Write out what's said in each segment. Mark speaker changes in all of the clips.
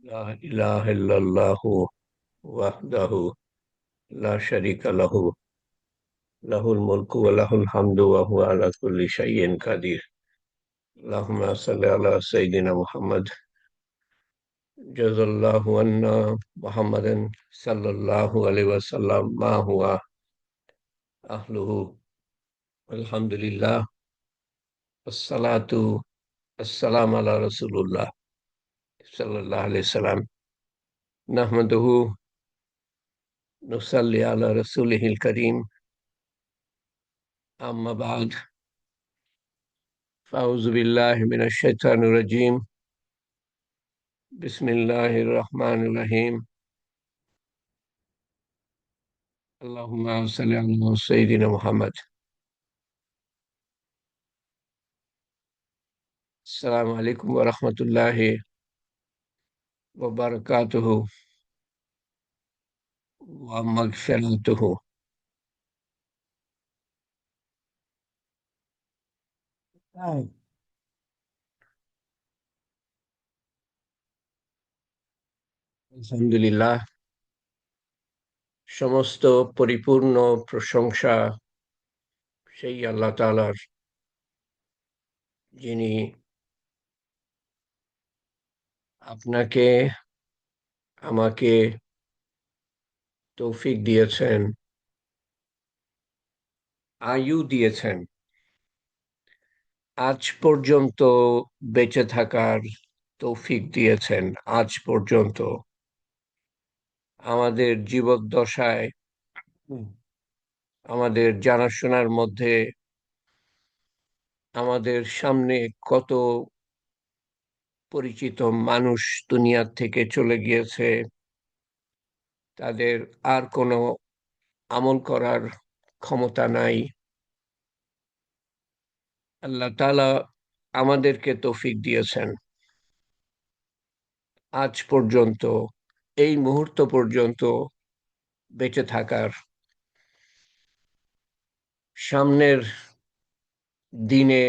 Speaker 1: লা ইলাহা ইল্লাল্লাহু ওয়াহদাহু লা শারীকা লাহু লাহুল মুলকু ওয়া লাহুল হামদু ওয়া হুয়া আলা কুল্লি শাইইন কাদির। আল্লাহুম্মা সাল্লি আলা সাইয়্যিদিনা মুহাম্মদ জাযাল্লাহু আন্না মুহাম্মাদান সাল্লাল্লাহু আলাইহি ওয়াসাল্লাম মা হুয়া আহলুহু। আলহামদুলিল্লাহ আসসালাতু আসসালামু আলা রাসূলিল্লাহ সাল্লাল্লাহু আলাইহি সাল্লাম নাহমাদুহু নুসাল্লি আলা রাসূলিহিল কারীম আম্মা বা'দ ফাউযু বিল্লাহি মিনাশ শাইতানির রাজীম বিসমিল্লাহির রহমানির রহিম আল্লাহুম্মা সাল্লি আলা সাইয়্যিদিনা মুহাম্মদ। আসসালামু আলাইকুম ওয়া রাহমাতুল্লাহি ওয়া বারাকাতুহু ওয়া মাগফিরাতুহু। আলহামদুলিল্লাহ, সমস্ত পরিপূর্ণ প্রশংসা সেই আল্লাহ তাআলার, যিনি আপনাকে আমাকে তৌফিক দিয়েছেন, আয়ু দিয়েছেন, আজ পর্যন্ত বেঁচে থাকার তৌফিক দিয়েছেন। আজ পর্যন্ত আমাদের জীবদ্দশায় হুম, আমাদের জানাশোনার মধ্যে আমাদের সামনে কত পরিচিত মানুষ দুনিয়ার থেকে চলে গিয়েছে, তাদের আর কোনো আমল করার ক্ষমতা নাই। আল্লাহ তাআলা আমাদেরকে তৌফিক দিয়েছেন আজ পর্যন্ত, এই মুহূর্ত পর্যন্ত বেঁচে থাকার। সামনের দিনে,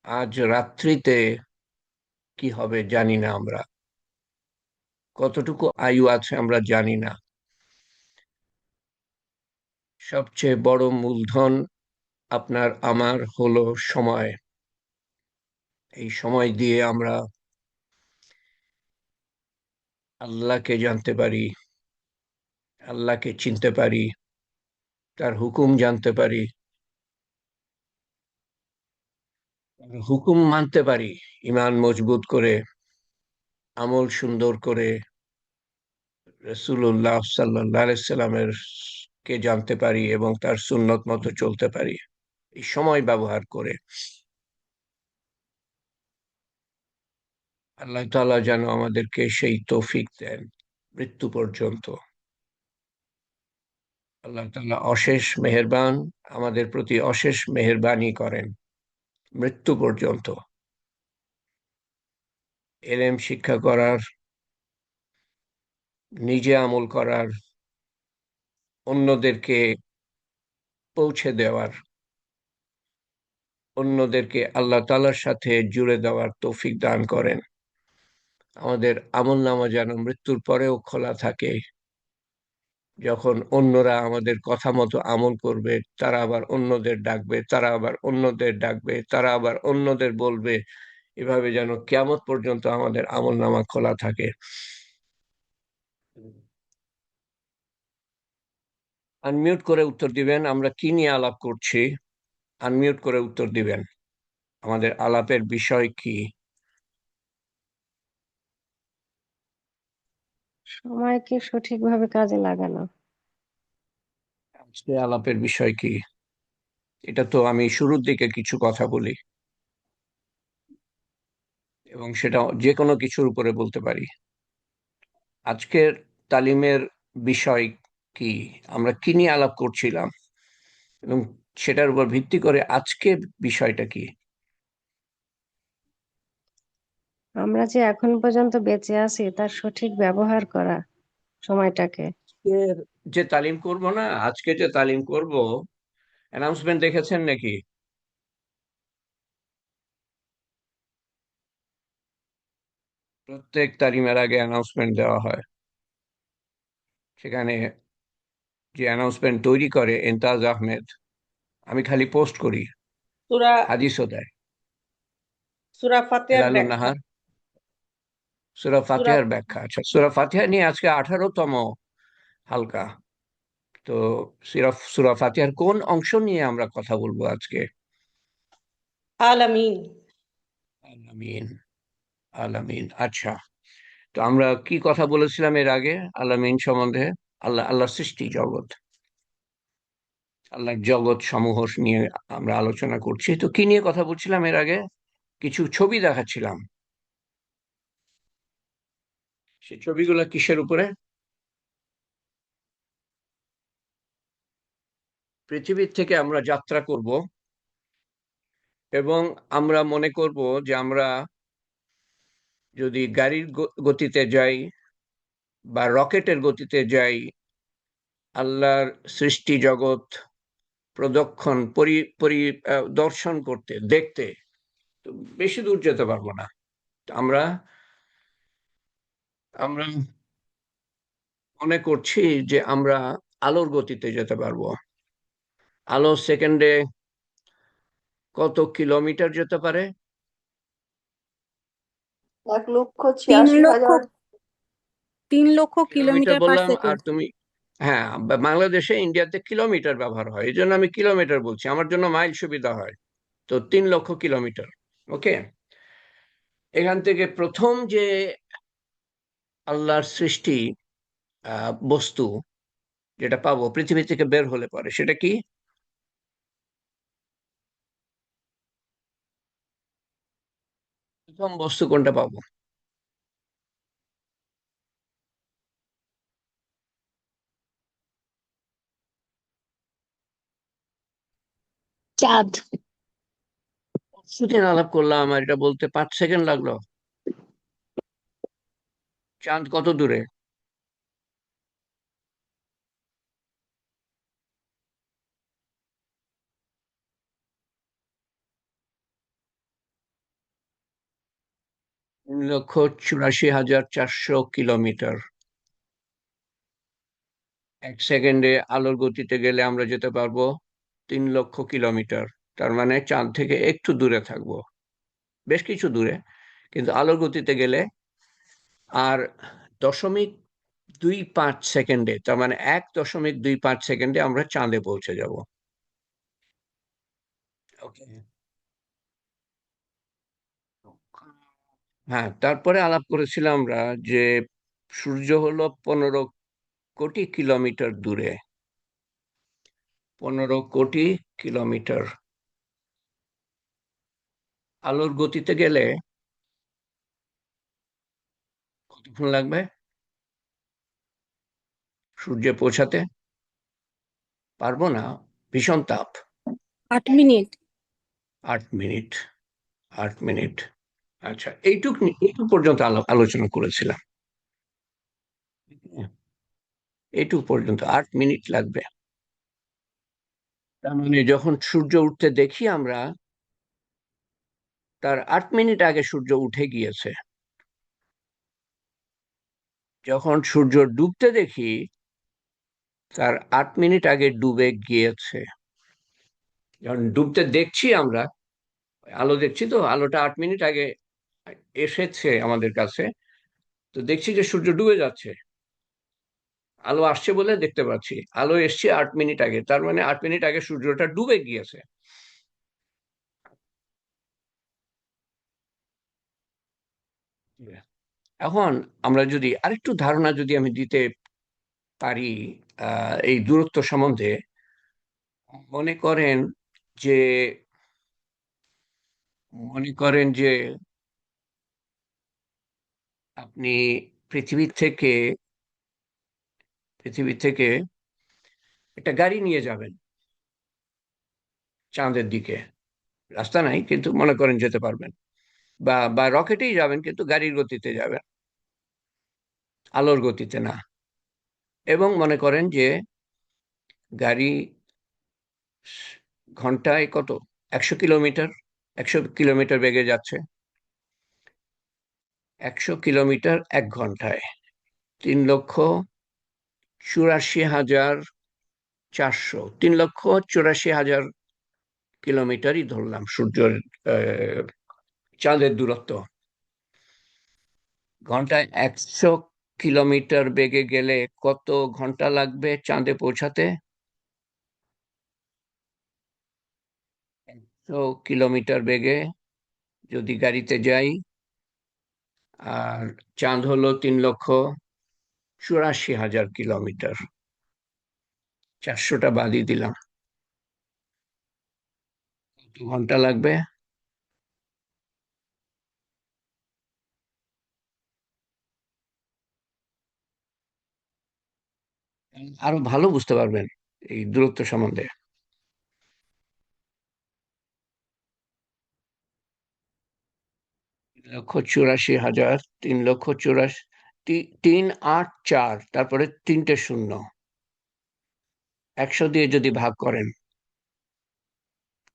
Speaker 1: আজ রাত্রিতে কি হবে জানি না, আমরা কতটুকু আয়ু আছে আমরা জানি না। সবচেয়ে বড় মূলধন আপনার আমার হলো সময়। এই সময় দিয়ে আমরা আল্লাহকে জানতে পারি, আল্লাহকে চিনতে পারি, তার হুকুম জানতে পারি, তার হুকুম মানতে পারি, ঈমান মজবুত করে, আমল সুন্দর করে, রাসূলুল্লাহ সাল্লাল্লাহু আলাইহি সাল্লামের কে জানতে পারি এবং তার সুন্নত মতো চলতে পারি। এই সময় ব্যবহার করে আল্লাহ তাআলা যেন আমাদেরকে সেই তৌফিক দেন মৃত্যু পর্যন্ত। আল্লাহ তাআলা অশেষ মেহেরবান, আমাদের প্রতি অশেষ মেহেরবানি করেন মৃত্যু পর্যন্ত। এলেম শিক্ষা করার, নিজে আমল করার, অন্যদেরকে পৌঁছে দেওয়ার, অন্যদেরকে আল্লাহ তাআলার সাথে জুড়ে দেওয়ার তৌফিক দান করেন। আমাদের আমলনামা যেন মৃত্যুর পরেও খোলা থাকে। যখন অন্যরা আমাদের কথা মতো আমল করবে, তারা আবার অন্যদের ডাকবে, তারা আবার অন্যদের ডাকবে, তারা আবার অন্যদের বলবে, এভাবে যেন কিয়ামত পর্যন্ত আমাদের আমলনামা খোলা থাকে। আনমিউট করে উত্তর দিবেন, আমরা কি নিয়ে আলাপ করছি? আনমিউট করে উত্তর দিবেন, আমাদের আলাপের বিষয় কি?
Speaker 2: সময়কে সঠিকভাবে কাজে লাগানো।
Speaker 1: আজকে আলাপের বিষয় কি? এটা তো আমি শুরুর দিকে কিছু কথা বলি, এবং সেটা যে কোনো কিছুর উপরে বলতে পারি। আজকের তালিমের বিষয় কি, আমরা কি নিয়ে আলাপ করছিলাম, এবং সেটার উপর ভিত্তি করে আজকে বিষয়টা কি।
Speaker 2: আমরা যে এখন পর্যন্ত বেঁচে আছি তার সঠিক ব্যবহার করা সময়টাকে।
Speaker 1: আজকের যে তালিম করব না, আজকে যে তালিম করব, অ্যানাউন্সমেন্ট দেখেছেন নাকি? প্রত্যেক তালিমের আগে অ্যানাউন্সমেন্ট দেওয়া হয়। সেখানে যে অ্যানাউন্সমেন্ট তৈরি করে এন্তাজ আহমেদ, আমি খালি পোস্ট করি,
Speaker 3: সূরা
Speaker 1: হাদিসও দেয়।
Speaker 3: সূরা ফাতিহার
Speaker 1: হেলালুন
Speaker 3: ব্যাখ্যা।
Speaker 1: নাহার, সূরা
Speaker 3: সূরা
Speaker 1: ফাতিহার ব্যাখ্যা। আচ্ছা, সূরা ফাতিহা নিয়ে আজকে 18তম হালকা। তো সূরা ফাতিহার কোন অংশ নিয়ে আমরা কথা বলবো আজকে?
Speaker 3: আলামিন।
Speaker 1: আলামিন। আলামিন, আচ্ছা। তো আমরা কি কথা বলেছিলাম এর আগে আলামিন সম্বন্ধে? আল্লাহর সৃষ্টি জগৎ, আল্লাহর জগৎ সমূহ নিয়ে আমরা আলোচনা করছি। তো কি নিয়ে কথা বলছিলাম এর আগে? কিছু ছবি দেখাচ্ছিলাম। সেই ছবিগুলো কিসের উপরে? পৃথিবীর থেকে আমরা যাত্রা করব এবং আমরা মনে করব যে আমরা যদি গাড়ির গতিতে যাই বা রকেটের গতিতে যাই, আল্লাহর সৃষ্টি জগৎ প্রদক্ষণ দর্শন করতে, দেখতে, তো বেশি দূর যেতে পারবো না। তো আমরা আমরা মনে করছি যে আমরা আলোর গতিতে যেতে পারবো। আলো সেকেন্ডে কত কিলোমিটার যেতে পারে?
Speaker 4: তিন
Speaker 3: 1,86,000।
Speaker 4: লক্ষ 3 লক্ষ
Speaker 1: কিলোমিটার
Speaker 4: কিলোমিটার পার
Speaker 1: বললাম আর
Speaker 4: সেকেন্ড।
Speaker 1: তুমি, হ্যাঁ, বাংলাদেশে ইন্ডিয়াতে কিলোমিটার ব্যবহার হয়, এই জন্য আমি কিলোমিটার বলছি, আমার জন্য মাইল সুবিধা হয়। তো 3 লক্ষ কিলোমিটার। ওকে। এখান থেকে প্রথম যে আল্লাহর সৃষ্টি বস্তু যেটা পাবো পৃথিবী থেকে বের হলে পরে, সেটা কি? প্রথম বস্তু কোনটা পাবো?
Speaker 4: চাঁদ।
Speaker 1: কিছুদিন আলাপ করলাম আর এটা বলতে 5 সেকেন্ড লাগলো। চাঁদ কত দূরে? 3,84,400 কিলোমিটার। 1 সেকেন্ডে আলোর গতিতে গেলে আমরা যেতে পারবো 3 লক্ষ কিলোমিটার। তার মানে চাঁদ থেকে একটু দূরে থাকবো, বেশ কিছু দূরে, কিন্তু আলোর গতিতে গেলে। আর 0.25 সেকেন্ডে, তার মানে 1.25 সেকেন্ডে আমরা চাঁদে পৌঁছে যাব। ওকে। হ্যাঁ, তারপরে আলাপ করেছিলাম আমরা যে সূর্য হলো 15 কোটি কিলোমিটার দূরে। 15 কোটি কিলোমিটার। আলোর গতিতে গেলে কতক্ষণ লাগবে সূর্যে পৌঁছাতে? পারবো না, ভীষণ তাপ।
Speaker 4: 8 মিনিট।
Speaker 1: 8 মিনিট। 8 মিনিট। আচ্ছা, এইটুক পর্যন্ত আলোচনা করেছিলাম। এইটুক পর্যন্ত 8 মিনিট লাগবে। তার মানে যখন সূর্য উঠতে দেখি আমরা, তার 8 মিনিট আগে সূর্য উঠে গিয়েছে। যখন সূর্য ডুবতে দেখি, তার 8 মিনিট আগে ডুবে গিয়েছে। যখন ডুবতে দেখছি আমরা, আলো দেখছি, তো আলোটা 8 মিনিট আগে এসেছে আমাদের কাছে, তো দেখছি যে সূর্য ডুবে যাচ্ছে। আলো আসছে বলে দেখতে পাচ্ছি, আলো এসছে 8 মিনিট আগে, তার মানে 8 মিনিট আগে সূর্যটা ডুবে গিয়েছে। এখন আমরা যদি আরেকটু ধারণা যদি আমি দিতে পারি এই দূরত্ব সম্বন্ধে, মনে করেন যে মনে করেন যে আপনি পৃথিবী থেকে পৃথিবী থেকে একটা গাড়ি নিয়ে যাবেন চাঁদের দিকে। রাস্তা নাই, কিন্তু মনে করেন যেতে পারবেন, বা বা রকেটেই যাবেন, কিন্তু গাড়ির গতিতে যাবেন, আলোর গতিতে না। এবং মনে করেন যে গাড়ি ঘন্টায় কত, 100 কিলোমিটার, 100 কিলোমিটার বেগে যাচ্ছে। 100 কিলোমিটার 1 ঘন্টায়, 3,84,400, 3,84,000 কিলোমিটারই ধরলাম সূর্যের চাঁদের দূরত্ব। ঘন্টায় 100 কিলোমিটার বেগে গেলে কত ঘন্টা লাগবে চাঁদে পৌঁছাতে? 100 কিলোমিটার বেগে যদি গাড়িতে যাই, আর চাঁদ হলো 3,84,000 কিলোমিটার, 400টা বাদই দিলাম, কত ঘন্টা লাগবে? আরো ভালো বুঝতে পারবেন এই দূরত্ব সম্বন্ধে। 3,84,000, 3,84,000, 3,8,4, তারপরে 3টে শূন্য, 100 দিয়ে যদি ভাগ করেন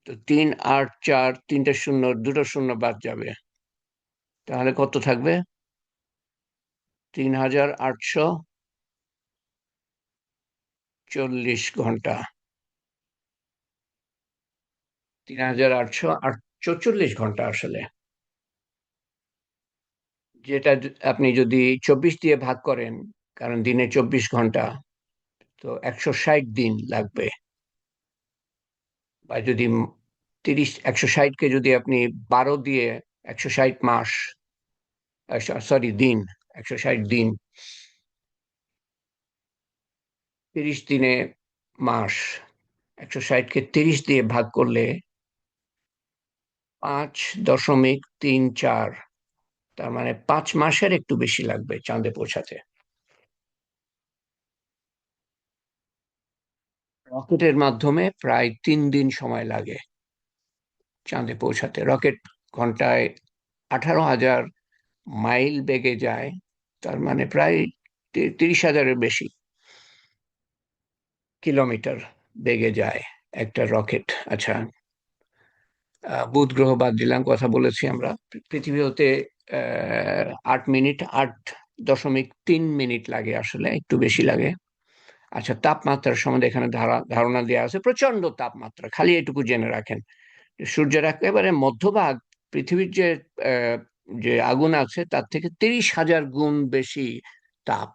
Speaker 1: তো 3,8,4, 3টে শূন্য, 2টো শূন্য বাদ যাবে, তাহলে কত থাকবে? 3,840 ঘন্টা, 3,844 ঘন্টা আসলে। যেটা আপনি যদি 24 দিয়ে ভাগ করেন, কারণ দিনে 24 ঘন্টা, তো 160 দিন লাগবে। বা যদি 160কে যদি আপনি 12 দিয়ে, 160 মাস, সরি দিন, 160 দিন, 30 দিনে মাস, 160কে 30 দিয়ে ভাগ করলে 5.34, তার মানে 5 মাসের একটু বেশি লাগবে চাঁদে পৌঁছাতে। রকেটের মাধ্যমে প্রায় 3 দিন সময় লাগে চাঁদে পৌঁছাতে। রকেট ঘন্টায় 18,000 মাইল বেগে যায়, তার মানে প্রায় 30,000-এর বেশি কিলোমিটার বেগে যায় একটা রকেট। আচ্ছা, বুধ গ্রহ বাদ দিলাম, কথা বলেছি আমরা। পৃথিবী হতে 8 মিনিট, 8.3 মিনিট লাগে, আসলে একটু বেশি লাগে। আচ্ছা, তাপমাত্রার সম্বন্ধে এখানে ধারণা দেওয়া আছে, প্রচন্ড তাপমাত্রা, খালি এটুকু জেনে রাখেন। সূর্যের একেবারে মধ্যভাগ, পৃথিবীর যে আগুন আছে তার থেকে 30,000 গুণ বেশি তাপ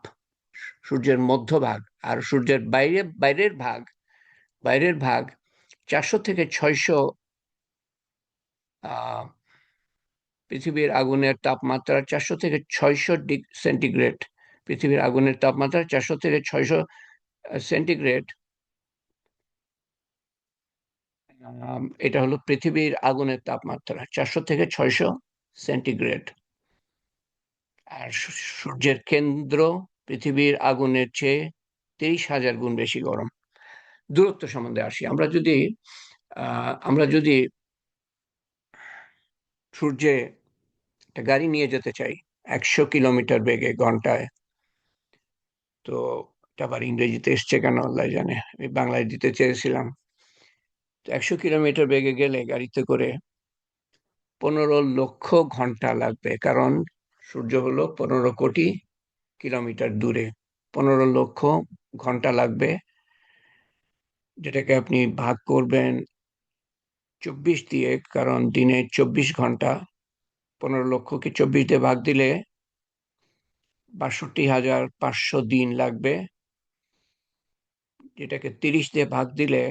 Speaker 1: সূর্যের মধ্যভাগ। আর সূর্যের বাইরের ভাগ 400 থেকে 600, আহ পৃথিবীর আগুনের তাপমাত্রা 400 থেকে 600 সেন্টিগ্রেড। পৃথিবীর আগুনের তাপমাত্রা 400 থেকে 600 সেন্টিগ্রেড। এটা হলো পৃথিবীর আগুনের তাপমাত্রা, 400 থেকে 600 সেন্টিগ্রেড। আর সূর্যের কেন্দ্র পৃথিবীর আগুনের চেয়ে 30,000 গুণ বেশি গরম। দূরত্ব সম্বন্ধে আসি। আমরা যদি সূর্যে একটা গাড়ি নিয়ে যেতে চাই 100 কিলোমিটার বেগে ঘন্টায়, তো এটা আবার ইংরেজিতে এসছে কেন আল্লাহ জানে, আমি বাংলায় দিতে চেয়েছিলাম। তো 100 কিলোমিটার বেগে গেলে গাড়িতে করে 15 লক্ষ ঘন্টা লাগবে, কারণ সূর্য হলো 15 কোটি কিলোমিটার দূরে। 15 লক্ষ ঘন্টা লাগবে, যেটাকে আপনি ভাগ করবেন 24 দিয়ে, কারণ দিনে 24 ঘন্টা। 15 লক্ষকে 24 দিয়ে ভাগ দিলে 62,500 দিন লাগবে, যেটাকে 30 দিয়ে ভাগ দিলে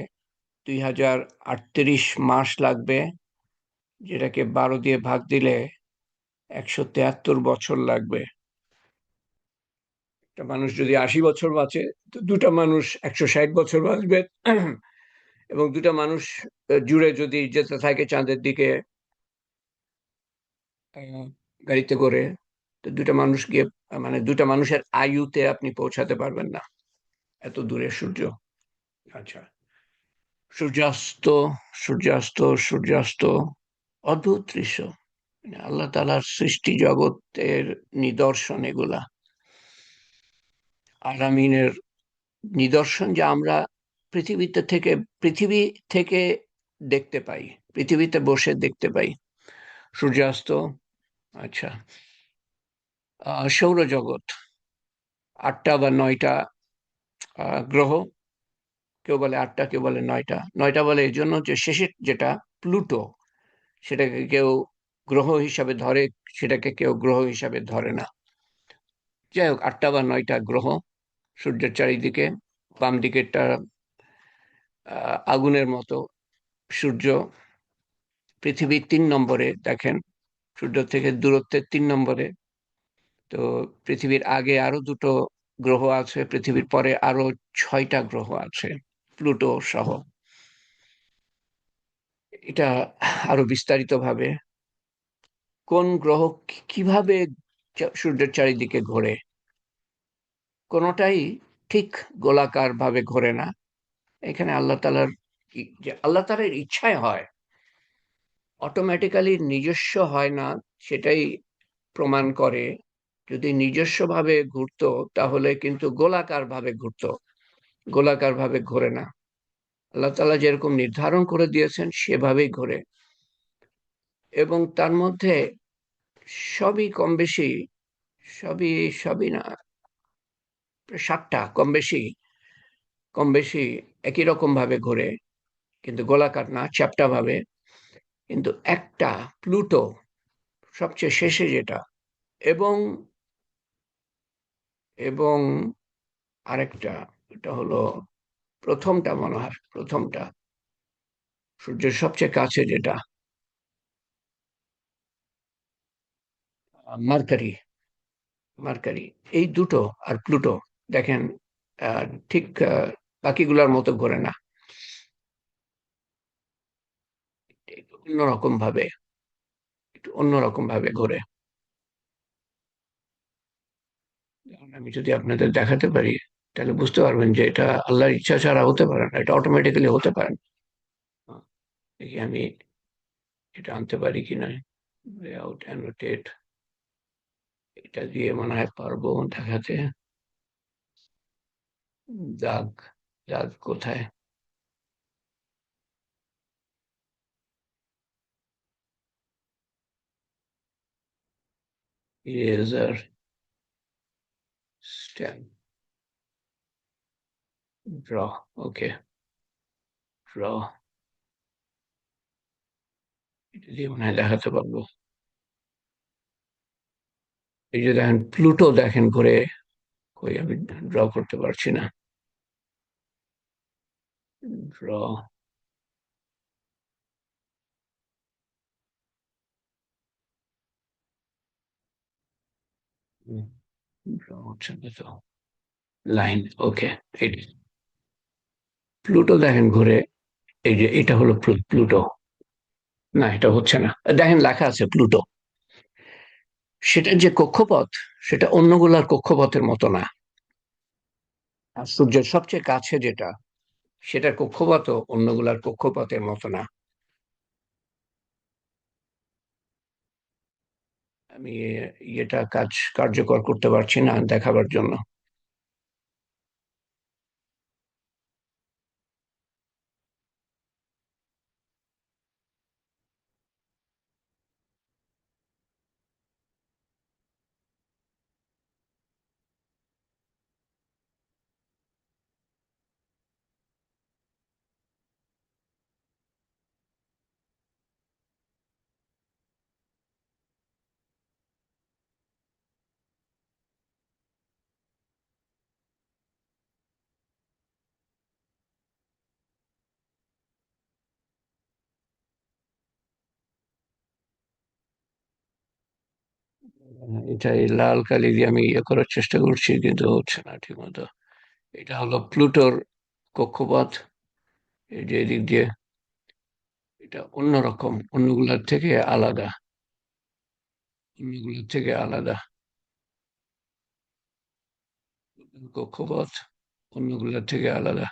Speaker 1: 2,038 মাস লাগবে, যেটাকে 12 দিয়ে ভাগ দিলে 173 বছর লাগবে। একটা মানুষ যদি 80 বছর বাঁচে, তো দুটা মানুষ 160 বছর বাঁচবে। এবং দুটা মানুষ জুড়ে যদি যেতে থাকে চাঁদের দিকে গাড়িতে করে, তো দুটা মানুষ গিয়ে, মানে দুটা মানুষের আয়ুতে আপনি পৌঁছাতে পারবেন না, এত দূরে সূর্য। আচ্ছা, সূর্যাস্ত, সূর্যাস্ত, সূর্যাস্ত, অদ্ভুত দৃশ্য, মানে আল্লাহ তাআলার সৃষ্টি জগতের নিদর্শন এগুলা, আলামিনের নিদর্শন, যা আমরা পৃথিবী থেকে দেখতে পাই, পৃথিবীতে বসে দেখতে পাই সূর্যাস্ত। আচ্ছা, সৌরজগৎ 8টা বা 9টা গ্রহ। কেউ বলে 8টা, কেউ বলে 9টা। 9টা বলে এই জন্য যে শেষের যেটা প্লুটো, সেটাকে কেউ গ্রহ হিসাবে ধরে, সেটাকে কেউ গ্রহ হিসাবে ধরে না। যাই হোক, 8টা বা 9টা গ্রহ সূর্যের চারিদিকে। বাম দিকেরটা আগুনের মতো সূর্য। পৃথিবী 3 নম্বরে, দেখেন সূর্য থেকে দূরত্বে 3 নম্বরে। তো পৃথিবীর আগে আরো 2টো গ্রহ আছে, পৃথিবীর পরে আরো 6টা গ্রহ আছে, প্লুটো সহ। এটা আরো বিস্তারিত ভাবে কোন গ্রহ কিভাবে সূর্যের চারিদিকে ঘোরে, কোনোটাই ঠিক গোলাকার ভাবে ঘোরে না। এখানে আল্লাহ তাআলার ইচ্ছায় হয়, অটোমেটিক্যালি নিজস্ব হয় না, সেটাই প্রমাণ করে। যদি নিজস্বভাবে ঘুরতো তাহলে কিন্তু গোলাকার ভাবে ঘুরতো, গোলাকার ভাবে ঘোরে না। আল্লাহ তাআলা যেরকম নির্ধারণ করে দিয়েছেন সেভাবেই ঘোরে। এবং তার মধ্যে সবই কম বেশি, সবই সবই না, 7টা কম বেশি একই রকম ভাবে ঘোরে, কিন্তু গোলাকার না, চ্যাপ্টা ভাবে। কিন্তু একটা প্লুটো সবচেয়ে শেষে যেটা, এবং এবং আরেকটা, এটা হলো প্রথমটা, মনে হয় প্রথমটা, সূর্যের সবচেয়ে কাছে যেটা, মার্কারি। মার্কারি, এই দুটো আর প্লুটো দেখেন ঠিক বাকিগুলোর মতো ঘোরে না, অন্যরকম ভাবে, একটু অন্যরকম ভাবে ঘোরে। আমি যদি আপনাদের দেখাতে পারি তাহলে বুঝতে পারবেন যে এটা আল্লাহর ইচ্ছা ছাড়া হতে পারে না, এটা অটোমেটিক্যালি হতে পারে না। দেখি আমি এটা আনতে পারি কিনা, লেআউট অ্যানোটেট, এটা দিয়ে মনে হয় পারবো দেখাতে। দাগ, দাগ কোথায়? ইরেজার, স্ট্যাম্প, ড্র, ওকে, ড্র, এটা দিয়ে মনে হয় দেখাতে পারবো। এই যে দেখেন প্লুটো, দেখেন ঘুরে, কই আমি ড্র করতে পারছি না। ড্র, ড্র হচ্ছে না তো, লাইন, ওকে। প্লুটো দেখেন ঘুরে, এই যে এটা হলো প্লুটো। না, এটা হচ্ছে না, দেখেন লেখা আছে প্লুটো। সেটার যে কক্ষপথ, সেটা অন্যগুলার কক্ষপথের মতো না। আর সূর্যের সবচেয়ে কাছে যেটা, সেটার কক্ষপথ অন্যগুলার কক্ষপথের মতো না। আমি এটা কার্যকর করতে পারছি না দেখাবার জন্য। এটা এই লাল কালি দিয়ে আমি ইয়ে করার চেষ্টা করছি, কিন্তু হচ্ছে না ঠিক মতো। এটা হলো প্লুটোর কক্ষপথ, এই যে এদিক দিয়ে, এটা অন্যরকম, অন্যগুলার থেকে আলাদা, অন্যগুলোর থেকে আলাদা কক্ষপথ, অন্যগুলোর থেকে আলাদা।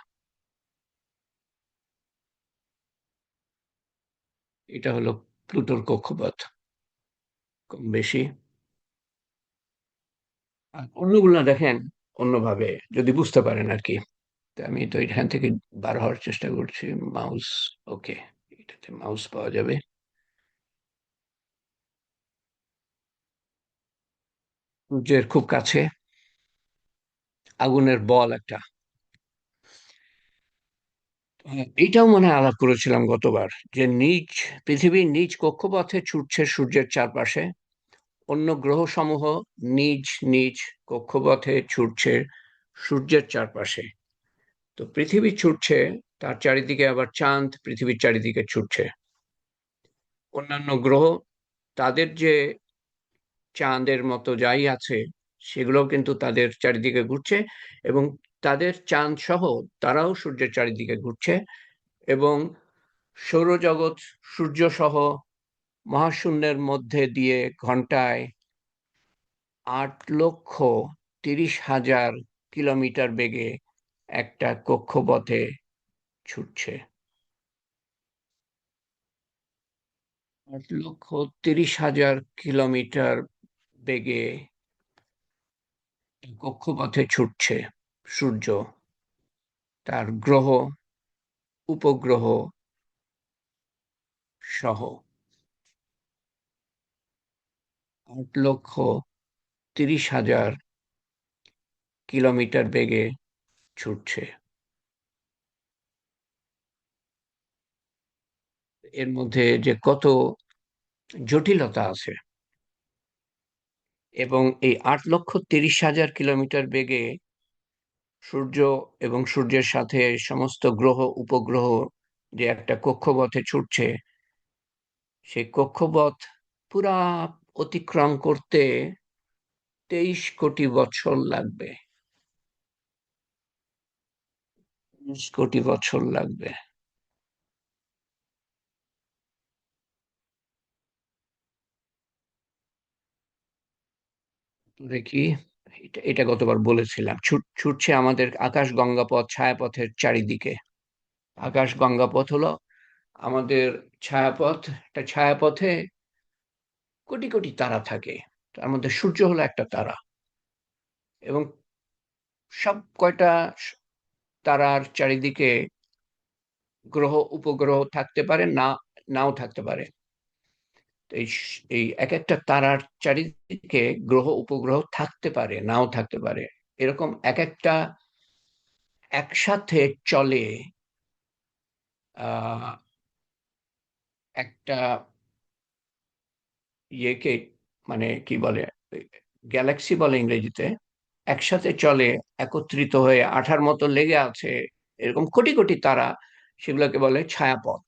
Speaker 1: এটা হলো প্লুটোর কক্ষপথ, কম বেশি। আর অন্যগুলো দেখেন অন্যভাবে, যদি বুঝতে পারেন আর কি। তা আমি তো এখান থেকে বার হওয়ার চেষ্টা করছি। মাউস, ওকে, এটাতে মাউস পাওয়া যাবে। সূর্যের খুব কাছে আগুনের বল একটা। এইটাও মনে হয় আলাপ করেছিলাম গতবার, যে পৃথিবীর নিজ কক্ষপথে ছুটছে সূর্যের চারপাশে, অন্য গ্রহ সমূহ নিজ নিজ কক্ষপথে ছুটছে সূর্যের চারপাশে। তো পৃথিবী ছুটছে, তার চারিদিকে আবার চাঁদ পৃথিবীর চারিদিকে ছুটছে। অন্যান্য গ্রহ, তাদের যে চাঁদের মতো যাই আছে, সেগুলোও কিন্তু তাদের চারিদিকে ঘুরছে, এবং তাদের চাঁদ সহ তারাও সূর্যের চারিদিকে ঘুরছে। এবং সৌরজগৎ সূর্য সহ মহাশূন্যের মধ্যে দিয়ে ঘন্টায় 8,30,000 কিলোমিটার বেগে একটা কক্ষপথে ছুটছে। 8,30,000 কিলোমিটার বেগে কক্ষপথে ছুটছে সূর্য, তার গ্রহ উপগ্রহ সহ। 8,30,000 কিলোমিটার বেগে ছুটছে। এর মধ্যে যে কত জটিলতা আছে, এবং এই 8,30,000 কিলোমিটার বেগে সূর্য এবং সূর্যের সাথে সমস্ত গ্রহ উপগ্রহ যে একটা কক্ষপথে ছুটছে, সেই কক্ষপথ পুরা অতিক্রম করতে 23 কোটি বছর লাগবে। 23 কোটি বছর লাগবে। দেখি, এটা গতবার বলেছিলাম, ছুটছে আমাদের আকাশ গঙ্গাপথ ছায়াপথের চারিদিকে। আকাশ গঙ্গাপথ হলো আমাদের ছায়াপথ। একটা ছায়াপথে কোটি কোটি তারা থাকে, তার মধ্যে সূর্য হলো একটা তারা, এবং সব কয়টা তারার চারিদিকে গ্রহ উপগ্রহ থাকতে পারে, নাও থাকতে পারে। তো এই এক একটা তারার চারিদিকে গ্রহ উপগ্রহ থাকতে পারে, নাও থাকতে পারে। এরকম এক একটা একসাথে চলে আহ একটা ইয়েকে, মানে কি বলে, গ্যালাক্সি বলে ইংরেজিতে। একসাথে চলে, একত্রিত হয়ে আঠার মতো লেগে আছে, এরকম কোটি কোটি তারা, সেগুলোকে বলে ছায়াপথ।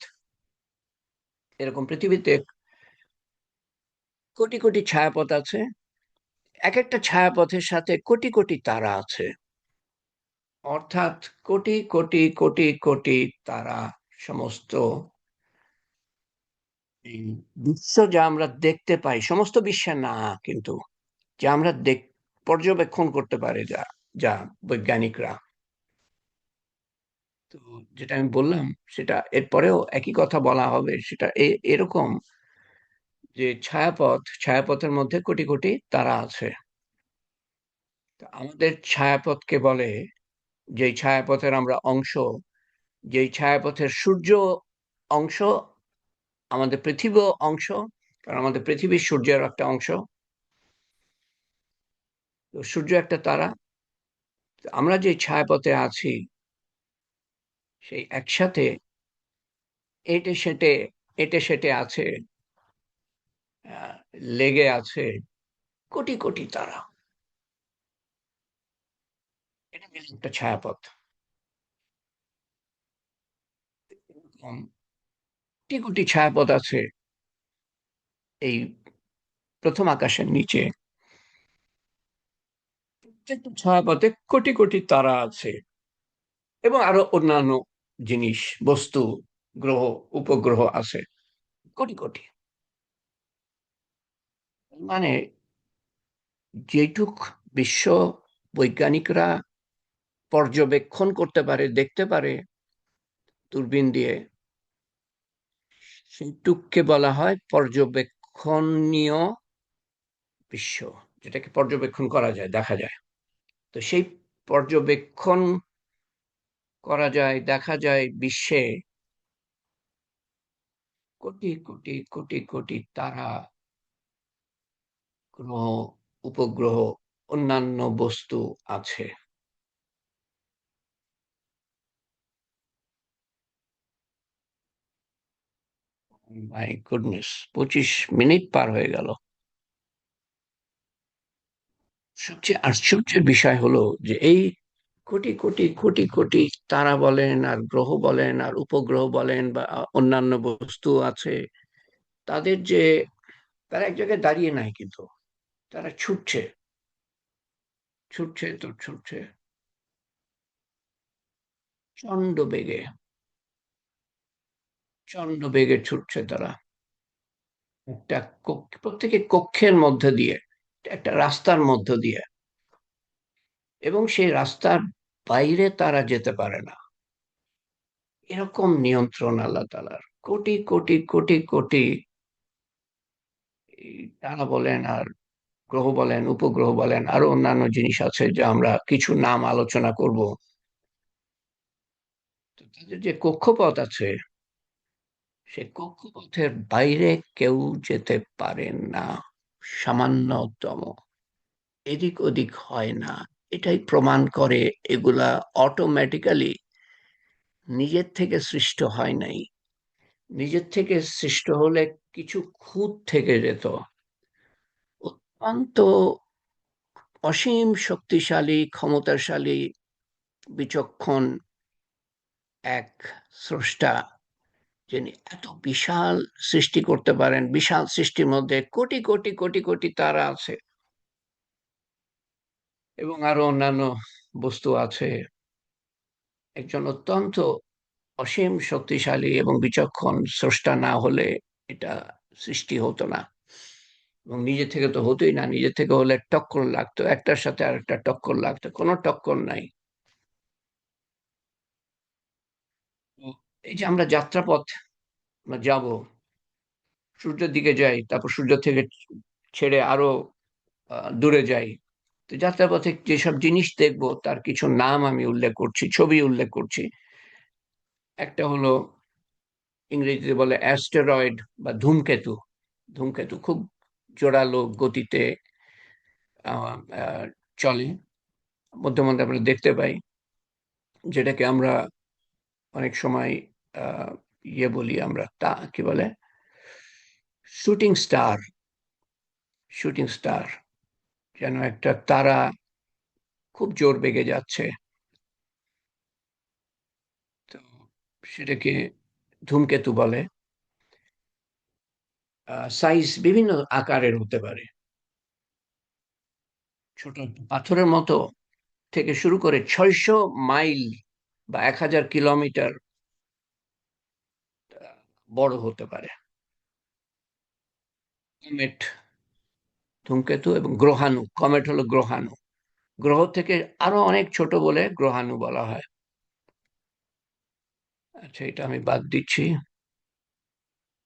Speaker 1: এরকম পৃথিবীতে কোটি কোটি ছায়াপথ আছে, এক একটা ছায়াপথের সাথে কোটি কোটি তারা আছে। অর্থাৎ কোটি কোটি কোটি কোটি তারা, সমস্ত এই বিশ্ব যা আমরা দেখতে পাই, সমস্ত বিশ্বে না কিন্তু, যা আমরা পর্যবেক্ষণ করতে পারে, যা যা বৈজ্ঞানিকরা। তো যেটা আমি বললাম, সেটা এরপরেও একই কথা বলা হবে, সেটা এরকম যে ছায়াপথের মধ্যে কোটি কোটি তারা আছে। তো আমাদের ছায়াপথকে বলে, যেই ছায়াপথের আমরা অংশ, যেই ছায়াপথের সূর্য অংশ, আমাদের পৃথিবীও অংশ, কারণ আমাদের পৃথিবী সূর্যের একটা অংশ। তো সূর্য একটা তারা, আমরা যে ছায়াপথে আছি, সেই একসাথে এটে সেটে এটে সেটে আছে, লেগে আছে কোটি কোটি তারা। এটা মিলে একটা ছায়াপথ। এরকম কোটি কোটি ছায়াপথ আছে এই প্রথম আকাশের নিচে। প্রত্যেকটা ছায়াপথে কোটি কোটি তারা আছে, এবং আরো অন্যান্য জিনিস, বস্তু, গ্রহ উপগ্রহ আছে কোটি কোটি। মানে যেটুক বিশ্ব বৈজ্ঞানিকরা পর্যবেক্ষণ করতে পারে, দেখতে পারে দূরবীন দিয়ে, সেইটুককে বলা হয় পর্যবেক্ষণীয় বিশ্ব, যেটাকে পর্যবেক্ষণ করা যায়, দেখা যায়। তো সেই পর্যবেক্ষণ করা যায়, দেখা যায় বিশ্বে কোটি কোটি কোটি কোটি তারা, গ্রহ উপগ্রহ, অন্যান্য বস্তু আছে। মাই গুডনেস, 25 মিনিট পার হয়ে গেল। সবচেয়ে আশ্চর্যের বিষয় হলো যে এই কোটি কোটি কোটি কোটি তারা বলেন আর গ্রহ বলেন আর উপগ্রহ বলেন বা অন্যান্য বস্তু আছে, তাদের যে তারা এক জায়গায় দাঁড়িয়ে নাই, কিন্তু তারা ছুটছে ছুটছে তো ছুটছে চন্ড বেগে, চন্ড বেগে ছুটছে তারা। একটা প্রত্যেকে কক্ষের মধ্যে দিয়ে, একটা রাস্তার মধ্য দিয়ে, এবং সেই রাস্তার বাইরে তারা যেতে পারে না। এরকম নিয়ন্ত্রণ আল্লাহ তাআলার। কোটি কোটি কোটি কোটি এই তারা বলেন আর গ্রহ বলেন, উপগ্রহ বলেন, আরো অন্যান্য জিনিস আছে যা আমরা কিছু নাম আলোচনা করব। তো তাদের যে কক্ষপথ আছে, সে কক্ষপথের বাইরে কেউ যেতে পারে না, সামান্যতম এদিক ওদিক হয় না। এটাই প্রমাণ করে এগুলা অটোমেটিক্যালি নিজের থেকে সৃষ্ট হয় নাই। নিজের থেকে সৃষ্ট হলে কিছু খুঁত থেকে যেত। অত্যন্ত অসীম শক্তিশালী, ক্ষমতাশালী, বিচক্ষণ এক স্রষ্টা, যিনি এত বিশাল সৃষ্টি করতে পারেন। বিশাল সৃষ্টির মধ্যে কোটি কোটি কোটি কোটি তারা আছে এবং আরো অন্যান্য বস্তু আছে। একজন অত্যন্ত অসীম শক্তিশালী এবং বিচক্ষণ স্রষ্টা না হলে এটা সৃষ্টি হতো না, এবং নিজে থেকে তো হতোই না। নিজে থেকে হলে টক্কর লাগতো, একটার সাথে আরেকটা টক্কর লাগতো, কোনো টক্কর নাই। তো এই যে আমরা যাত্রাপথ, আমরা যাব, সূর্যের দিকে যাই, তারপর সূর্য থেকে ছেড়ে আরো দূরে যাই। তো যাত্রাপথে যেসব জিনিস দেখবো তার কিছু নাম আমি উল্লেখ করছি, ছবি উল্লেখ করছি। একটা হলো, ইংরেজিতে বলে অ্যাস্টেরয়েড বা ধূমকেতু। ধূমকেতু খুব জোরালো গতিতে আহ, আহ, চলে, মধ্যে মধ্যে আমরা দেখতে পাই, যেটাকে আমরা অনেক সময় আহ, ইয়ে বলি, আমরা তা কি বলে, শুটিং স্টার। শুটিং স্টার যেন একটা তারা খুব জোর বেগে যাচ্ছে, তো সেটাকে ধূমকেতু বলে। সাইজ বিভিন্ন আকারের হতে পারে, ছোট পাথরের মতো থেকে শুরু করে 600 মাইল বা 1000 কিলোমিটার বড় হতে পারে। কমেট, ধূমকেতু এবং গ্রহাণু। কমেট হলো গ্রহাণু, গ্রহ থেকে আরো অনেক ছোট বলে গ্রহাণু বলা হয়। আচ্ছা, এটা আমি বাদ দিচ্ছি।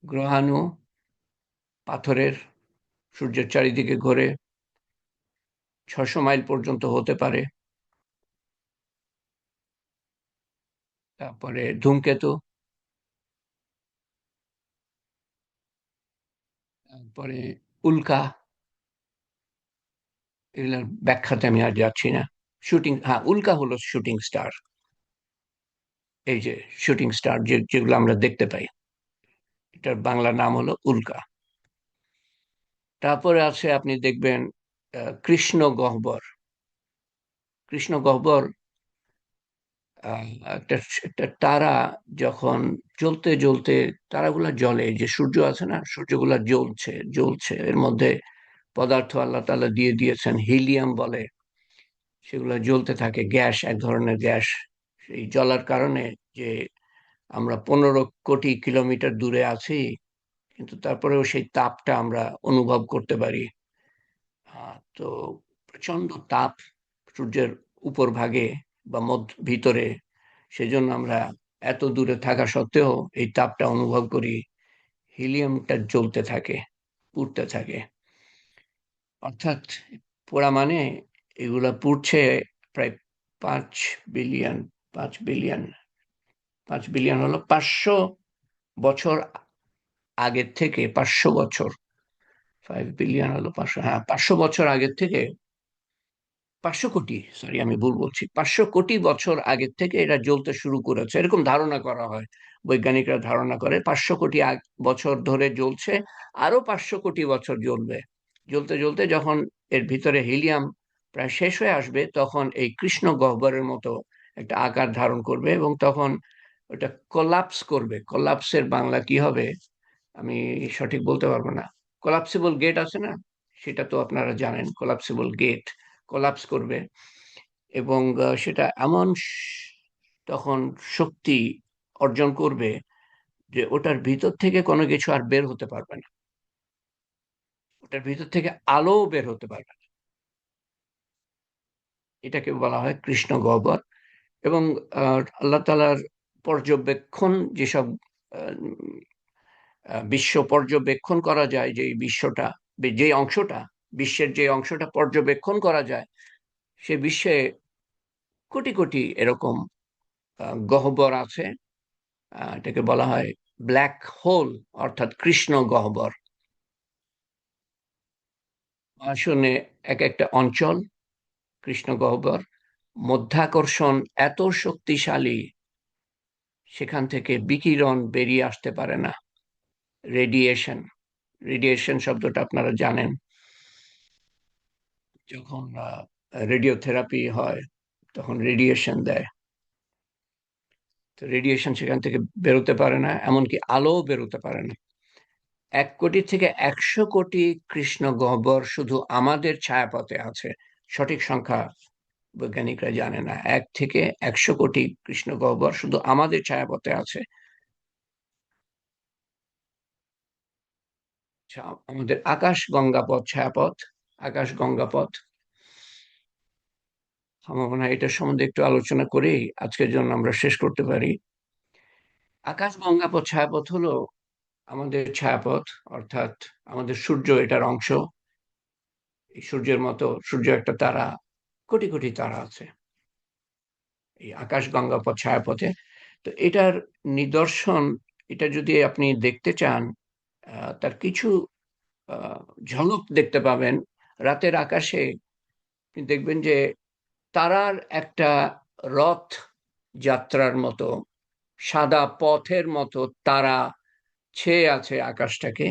Speaker 1: গ্রহাণু পাথরের, সূর্যের চারিদিকে ঘোরে, 600 মাইল পর্যন্ত হতে পারে। তারপরে ধূমকেতু, তারপরে উল্কা। এগুলোর ব্যাখ্যাতে আমি আর যাচ্ছি না। শুটিং, হ্যাঁ, উল্কা হলো শুটিং স্টার। এই যে শুটিং স্টার যেগুলো আমরা দেখতে পাই, এটার বাংলা নাম হলো উল্কা। তারপরে আছে, আপনি দেখবেন কৃষ্ণ গহ্বর। কৃষ্ণ গহ্বর আহ, একটা একটা তারা যখন জ্বলতে জ্বলতে, তারাগুলা জ্বলে, যে সূর্য আছে না, সূর্যগুলা জ্বলছে জ্বলছে, এর মধ্যে পদার্থ আল্লাহ তাআলা দিয়ে দিয়েছেন, হিলিয়াম বলে। সেগুলো জ্বলতে থাকে, গ্যাস, এক ধরনের গ্যাস। সেই জ্বলার কারণে যে আমরা 15 কোটি কিলোমিটার দূরে আছি, কিন্তু তারপরেও সেই তাপটা আমরা অনুভব করতে পারি। তো প্রচন্ড তাপ সূর্যের উপর ভাগে বা ভিতরে, সেজন্য আমরা এত দূরে থাকা সত্ত্বেও এই তাপটা অনুভব করি। হিলিয়ামটা জ্বলতে থাকে, পুড়তে থাকে। অর্থাৎ পোড়া মানে এগুলা পুড়ছে প্রায় 5 বিলিয়ন। 5 বিলিয়ন, 5 বিলিয়ন হলো 500 বছর আগের থেকে, 500 বছর, 5 বিলিয়ন হলো 500, হ্যাঁ 500 বছর আগের থেকে, 500 কোটি, সরি আমি ভুল বলছি, 500 কোটি বছর আগের থেকে এটা জ্বলতে শুরু করেছে এরকম ধারণা করা হয়। বৈজ্ঞানিকরা ধারণা করে 500 কোটি বছর ধরে জ্বলছে, আরো 500 কোটি বছর জ্বলবে। জ্বলতে জ্বলতে যখন এর ভিতরে হিলিয়াম প্রায় শেষ হয়ে আসবে, তখন এই কৃষ্ণ গহ্বরের মতো একটা আকার ধারণ করবে এবং তখন ওটা কোলাপস করবে। কোলাপসের বাংলা কি হবে আমি সঠিক বলতে পারবো না। কোলাপসিবল গেট আছে না, সেটা তো আপনারা জানেন, কোলাপসিবল গেট কোলাপস করবে এবং সেটা এমন তখন শক্তি অর্জন করবে যে ওটার ভিতর থেকে কোনো কিছু আর বের হতে পারবে না, ওটার ভিতর থেকে আলো বের হতে পারবে না। এটাকে বলা হয় কৃষ্ণ গহ্বর। এবং আল্লাহ তাআলার পর্যবেক্ষণ যেসব বিশ্ব পর্যবেক্ষণ করা যায়, যে বিশ্বটা, যে অংশটা, বিশ্বের যে অংশটা পর্যবেক্ষণ করা যায়, সে বিশ্বে কোটি কোটি এরকম গহ্বর আছে। এটাকে বলা হয় ব্ল্যাক হোল, অর্থাৎ কৃষ্ণ গহ্বর। আসলে এক একটা অঞ্চল কৃষ্ণ গহ্বর, মধ্যাকর্ষণ এত শক্তিশালী, সেখান থেকে বিকিরণ বেরিয়ে আসতে পারে না। রেডিয়েশন, রেডিয়েশন শব্দটা আপনারা জানেন, যখন রেডিওথেরাপি হয় তখন রেডিয়েশন দেয়, তো রেডিয়েশন সেখান থেকে বেরোতে পারে না, এমনকি আলোও বেরোতে পারে না। 1 কোটি থেকে 100 কোটি কৃষ্ণ গহ্বর শুধু আমাদের ছায়াপথে আছে। সঠিক সংখ্যা বৈজ্ঞানিকরা জানে না। 1 থেকে 100 কোটি কৃষ্ণ গহ্বর শুধু আমাদের ছায়াপথে আছে। আমাদের আকাশ গঙ্গাপথ ছায়াপথ, আকাশ গঙ্গাপথ। আমার মনে হয় এটার সম্বন্ধে একটু আলোচনা করেই আজকের জন্য আমরা শেষ করতে পারি। আকাশ গঙ্গাপথ ছায়াপথ হলো আমাদের ছায়াপথ, অর্থাৎ আমাদের সূর্য এটার অংশ। এই সূর্যের মতো, সূর্য একটা তারা, কোটি কোটি তারা আছে এই আকাশ গঙ্গাপথ ছায়াপথে। তো এটার নিদর্শন, এটা যদি আপনি দেখতে চান, তার কিছু আহ, ঝলক দেখতে পাবেন রাতের আকাশে। আপনি দেখবেন যে তারার একটা রথ যাত্রার মতো, সাদা পথের মতো তারা ছেয়ে আছে আকাশটাকে।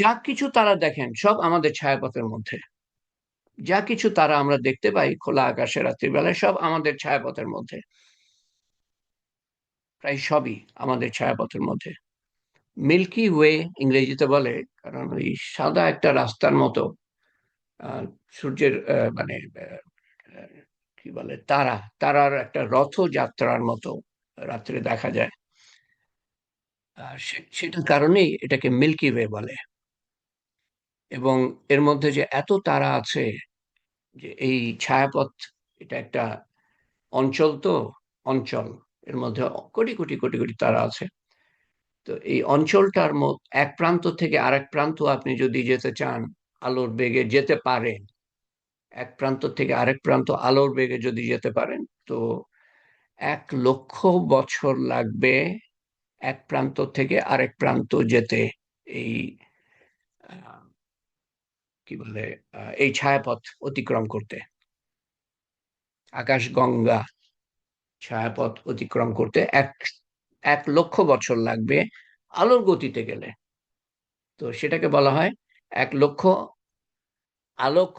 Speaker 1: যা কিছু তারা দেখেন সব আমাদের ছায়াপথের মধ্যে, যা কিছু তারা আমরা দেখতে পাই খোলা আকাশে রাত্রিবেলায় সব আমাদের ছায়াপথের মধ্যে, প্রায় সবই আমাদের ছায়াপথের মধ্যে। মিল্কি ওয়ে ইংরেজিতে বলে, কারণ ওই সাদা একটা রাস্তার মতো সূর্যের মানে কি বলে, তারার একটা রথযাত্রার মতো রাত্রে দেখা যায়। সেটার কারণেই এটাকে মিল্কি ওয়ে বলে। এবং এর মধ্যে যে এত তারা আছে, যে এই ছায়াপথ, এটা একটা অঞ্চল, তো অঞ্চল, এর মধ্যে কোটি কোটি কোটি কোটি তারা আছে। তো এই অঞ্চলটার এক প্রান্ত থেকে আরেক প্রান্ত আপনি যদি যেতে চান, আলোর বেগে যেতে পারেন, এক প্রান্ত থেকে আরেক প্রান্ত আলোর বেগে যদি যেতে পারেন, তো 1 লক্ষ বছর লাগবে এক প্রান্ত থেকে আরেক প্রান্ত যেতে। এই আহ, কি বলে, এই ছায়াপথ অতিক্রম করতে, আকাশ গঙ্গা ছায়াপথ অতিক্রম করতে এক 1 লক্ষ বছর লাগবে আলোর গতিতে গেলে। তো সেটাকে বলা হয় 1 লক্ষ আলোক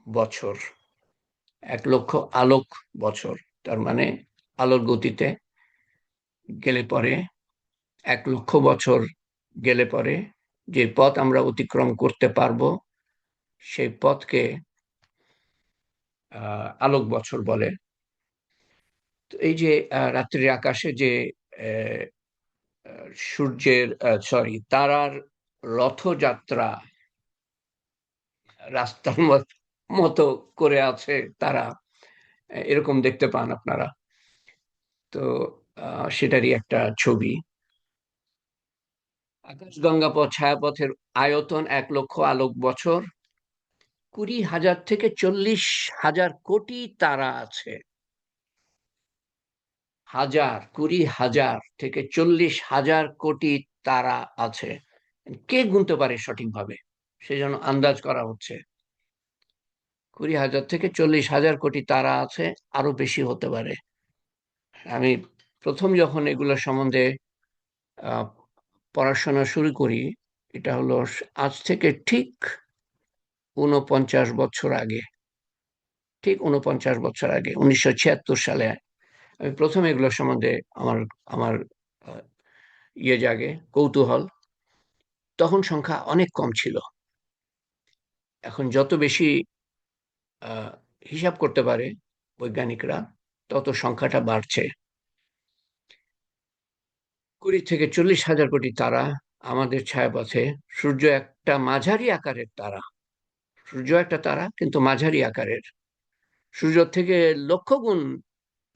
Speaker 1: বছর। 1 লক্ষ আলোক বছর, তার মানে আলোর গতিতে গেলে পরে 1 লক্ষ বছর গেলে পরে যে পথ আমরা অতিক্রম করতে পারবো, সেই পথকে আলোক বছর বলে। তো এই যে রাত্রির আকাশে যে আহ, সূর্যের, সরি, তারার রথযাত্রা রাস্তার মতো করে আছে তারা, এরকম দেখতে পান আপনারা। তো সেটারই একটা ছবি। আকাশগঙ্গা ছায়াপথের আয়তন 1 লক্ষ আলোক বছর। 20,000 থেকে 40,000 কোটি তারা আছে। 20,000 থেকে 40,000 কোটি তারা আছে। কে গুনতে পারে সঠিকভাবে, সেই জন্য আন্দাজ করা হচ্ছে 20,000 থেকে 40,000 কোটি তারা আছে, আরো বেশি হতে পারে। আমি প্রথম যখন এগুলো সম্বন্ধে আহ, পড়াশোনা শুরু করি, এটা হলো আজ থেকে ঠিক 49 বছর আগে, ঠিক 49 বছর আগে 1976 সালে আমি প্রথম এগুলো সম্বন্ধে আমার আমার আহ, জাগে কৌতূহল। তখন সংখ্যা অনেক কম ছিল। এখন যত বেশি আহ, হিসাব করতে পারে বৈজ্ঞানিকরা, তত সংখ্যাটা বাড়ছে। 20 থেকে 40 হাজার কোটি তারা আমাদের ছায়াপথে। সূর্য একটা মাঝারি আকারের তারা, সূর্য একটা তারা কিন্তু মাঝারি আকারের। সূর্য থেকে লক্ষ গুণ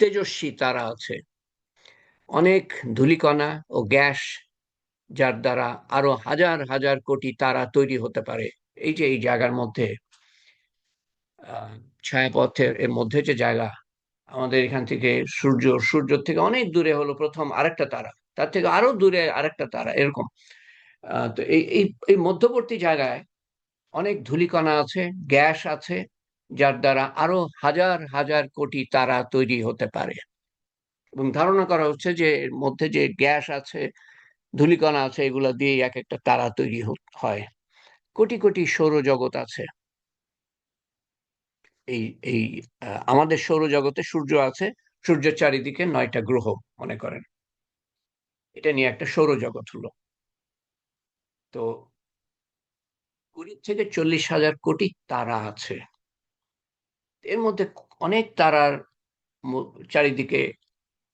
Speaker 1: তেজস্বী তারা আছে, অনেক ধূলিকণা ও গ্যাস, যার দ্বারা আরো হাজার হাজার কোটি তারা তৈরি হতে পারে। এই যে এই জায়গার মধ্যে আহ ছায়াপথের এর মধ্যে যে জায়গা, আমাদের এখান থেকে সূর্য থেকে অনেক দূরে হলো প্রথম আরেকটা তারা, তার থেকে আরো দূরে আরেকটা তারা, এরকম। তো এই এই এই মধ্যবর্তী জায়গায় অনেক ধূলিকণা আছে, গ্যাস আছে, যার দ্বারা আরো হাজার হাজার কোটি তারা তৈরি হতে পারে। এবং ধারণা করা হচ্ছে যে এর মধ্যে যে গ্যাস আছে, ধূলিকণা আছে, এগুলা দিয়ে এক একটা তারা তৈরি হয়। কোটি কোটি সৌরজগৎ আছে। এই এই আমাদের সৌরজগতে সূর্য আছে, সূর্যের চারিদিকে 9টা গ্রহ মনে করেন। এটা নিয়ে একটা সৌরজগৎ হলো। তো 20 থেকে 40 হাজার কোটি তারা আছে। এর মধ্যে অনেক তারার চারিদিকে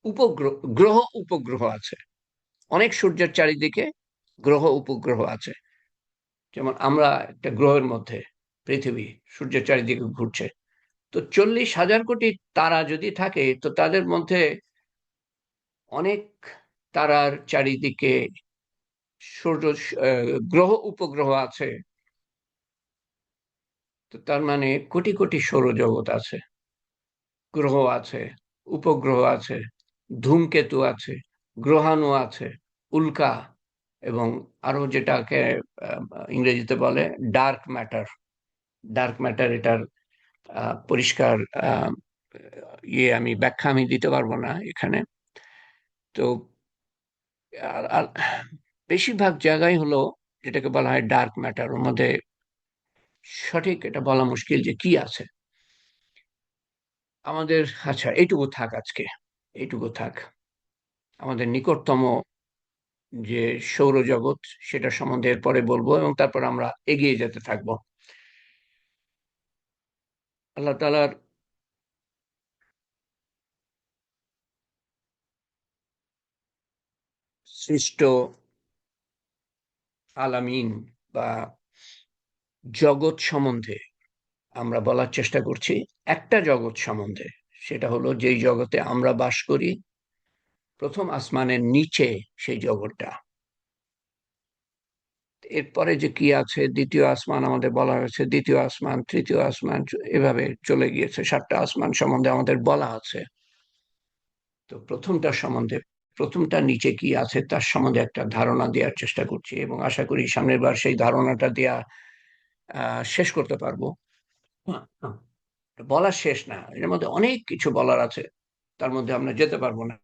Speaker 1: উপগ্রহ, গ্রহ উপগ্রহ আছে। অনেক সূর্যের চারিদিকে গ্রহ উপগ্রহ আছে। যেমন আমরা একটা গ্রহের মধ্যে, পৃথিবী সূর্যের চারিদিকে ঘুরছে। তো 40 হাজার কোটি তারা যদি থাকে, তো তাদের মধ্যে অনেক তারার চারিদিকে সূর্য, গ্রহ উপগ্রহ আছে। তো তার মানে কোটি কোটি সৌরজগৎ আছে, গ্রহ আছে, উপগ্রহ আছে, ধূমকেতু আছে, গ্রহাণু আছে, উল্কা, এবং আরো যেটাকে আহ, ইংরেজিতে বলে ডার্ক ম্যাটার। ডার্ক ম্যাটার, এটার পরিষ্কার আহ, আমি ব্যাখ্যা আমি দিতে পারবো না এখানে। তো আর আর বেশিরভাগ জায়গায় হলো যেটাকে বলা হয় ডার্ক ম্যাটার, ওর মধ্যে সঠিক এটা বলা মুশকিল যে কি আছে আমাদের। আচ্ছা, এইটুকু থাক আজকে, এইটুকু থাক। আমাদের নিকটতম যে সৌরজগৎ, সেটা সম্বন্ধে এরপরে বলবো, এবং তারপর আমরা এগিয়ে যেতে থাকবো। আল্লাহ তাআলার সৃষ্ট আলামিন বা জগৎ সম্বন্ধে আমরা বলার চেষ্টা করছি। একটা জগৎ সম্বন্ধে, সেটা হলো যেই জগতে আমরা বাস করি, প্রথম আসমানের নিচে সেই জগৎটা। এরপরে যে কি আছে, দ্বিতীয় আসমান আমাদের বলা হয়েছে, দ্বিতীয় আসমান, তৃতীয় আসমান, এভাবে চলে গিয়েছে। 7টা আসমান সম্বন্ধে আমাদের বলা আছে। তো প্রথমটার সম্বন্ধে, প্রথমটা নিচে কি আছে তার সম্বন্ধে একটা ধারণা দেওয়ার চেষ্টা করছি, এবং আশা করি সামনের বার সেই ধারণাটা দেয়া শেষ করতে পারবো। হ্যাঁ, হ্যাঁ, বলা শেষ না, এর মধ্যে অনেক কিছু বলার আছে, তার মধ্যে আমরা যেতে পারবো না।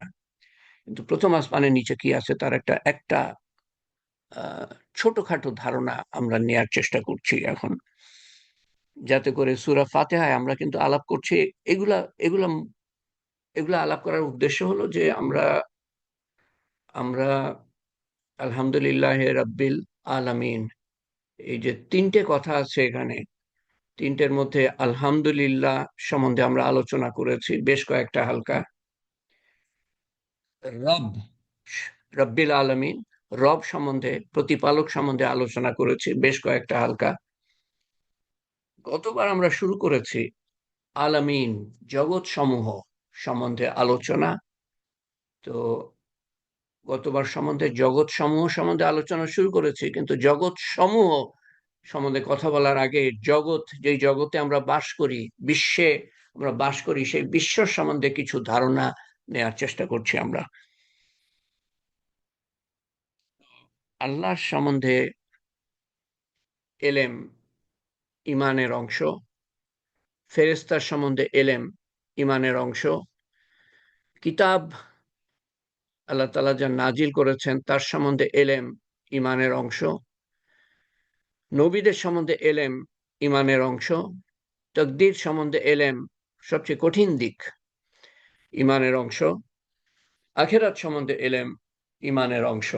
Speaker 1: কিন্তু প্রথম আসমানের নিচে কি আছে তার একটা একটা আহ ছোটখাটো ধারণা আমরা নেয়ার চেষ্টা করছি এখন, যাতে করে সূরা ফাতিহায় আমরা কিন্তু আলাপ করছি। এগুলা এগুলা এগুলা আলাপ করার উদ্দেশ্য হলো যে আমরা আমরা আলহামদুলিল্লাহ রাব্বিল আলামিন, এই যে 3টে কথা আছে এখানে, 3টের মধ্যে আলহামদুলিল্লাহ সম্বন্ধে আমরা আলোচনা করেছি বেশ কয়েকটা হালকা। রব, রব্বিল আলামিন, রব সম্বন্ধে, প্রতিপালক সম্বন্ধে আলোচনা করেছি বেশ কয়েকটা হালকা। গতবার আমরা শুরু করেছি আলামিন, জগৎ সমূহ সম্বন্ধে আলোচনা। তো গতবার জগৎ সমূহ সম্বন্ধে আলোচনা শুরু করেছি, কিন্তু জগৎ সমূহ সম্বন্ধে কথা বলার আগে জগৎ, যেই জগতে আমরা বাস করি, বিশ্বে আমরা বাস করি, সেই বিশ্ব সম্বন্ধে কিছু ধারণা নেওয়ার চেষ্টা করছি আমরা। আল্লাহর সম্বন্ধে এলেম ইমানের অংশ, ফেরেশতার সম্বন্ধে এলেম ইমানের অংশ, কিতাব আল্লাহ তাআলা যা নাজিল করেছেন তার সম্বন্ধে এলেম ইমানের অংশ, নবীদের সম্বন্ধে এলেম ইমানের অংশ, তাকদীর সম্বন্ধে এলেম সবচেয়ে কঠিন দিক, ইমানের অংশ, আখিরাত সম্বন্ধে এলেম ইমানের অংশ।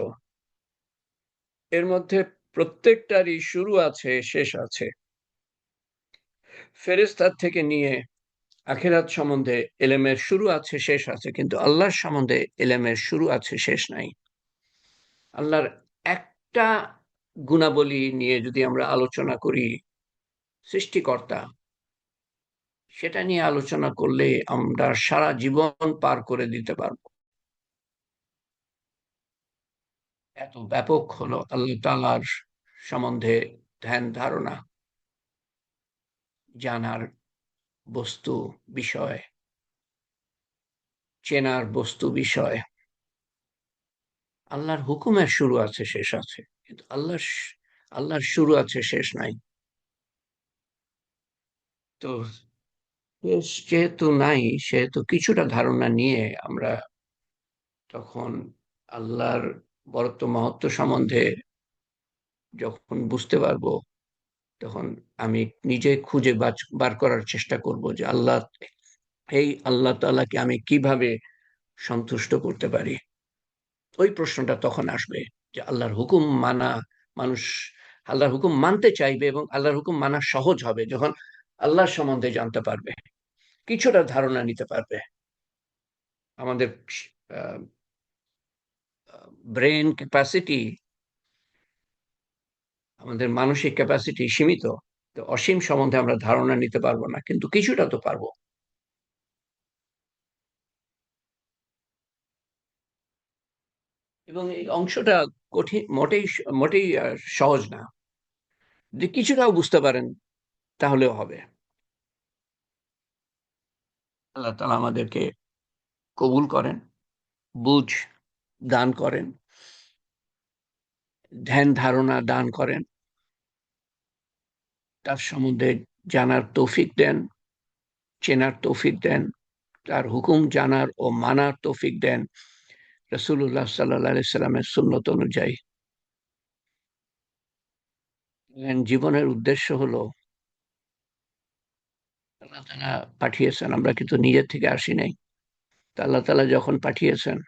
Speaker 1: এর মধ্যে প্রত্যেকটারই শুরু আছে, শেষ আছে। ফেরেশতার থেকে নিয়ে আখিরাত সম্বন্ধে এলেমের শুরু আছে, শেষ আছে, কিন্তু আল্লাহর সম্বন্ধে এলেমের শুরু আছে, শেষ নাই। আল্লাহর একটা গুণাবলী নিয়ে যদি আমরা আলোচনা করি, সৃষ্টিকর্তা, সেটা নিয়ে আলোচনা করলে আমরা সারা জীবন পার করে দিতে পারবো। এত ব্যাপক হলো আল্লাহ তাআলার সম্বন্ধে ধ্যান ধারণা, জানার বস্তু বিষয়, চেনার বস্তু বিষয়। আল্লাহর হুকুমের শুরু আছে, শেষ আছে, কিন্তু আল্লাহর শুরু আছে, শেষ নাই। তো শেষ যেহেতু নাই, সেহেতু কিছুটা ধারণা নিয়ে আমরা তখন আল্লাহর বরত্ব মহত্ব সম্বন্ধে যখন বুঝতে পারবো, তখন আমি নিজে খুঁজে বার করার চেষ্টা করব যে আল্লাহ তাআলাকে আমি কিভাবে সন্তুষ্ট করতে পারি। ওই প্রশ্নটা তখন আসবে যে আল্লাহর হুকুম মানা, মানুষ আল্লাহর হুকুম মানতে চাইবে এবং আল্লাহর হুকুম মানা সহজ হবে যখন আল্লাহর সম্বন্ধে জানতে পারবে, কিছুটা ধারণা নিতে পারবে। আমাদের ব্রেন ক্যাপাসিটি, আমাদের মানসিক ক্যাপাসিটি সীমিত, তো অসীম সম্বন্ধে আমরা ধারণা নিতে পারবো না, কিন্তু কিছুটা তো পারবো। এবং এই অংশটা কঠিন, মোটেই সহজ না। যে কিছুটাও বুঝতে পারেন তাহলেও হবে। আল্লাহ তাআলা আমাদেরকে কবুল করেন, বুঝ দান করেন, ধ্যান ধারণা দান করেন, তার সম্বন্ধে জানার তৌফিক দেন, চেনার তৌফিক দেন, তার হুকুম জানার ও মানার তৌফিক দেন রাসূলুল্লাহ সাল্লাল্লাহু আলাইহি সাল্লামের সুন্নত অনুযায়ী। জীবনের উদ্দেশ্য হলো আল্লাহ তাআলা পাঠিয়েছেন, আমরা কিন্তু নিজের থেকে আসি নাই। আল্লাহ তাআলা যখন পাঠিয়েছেন,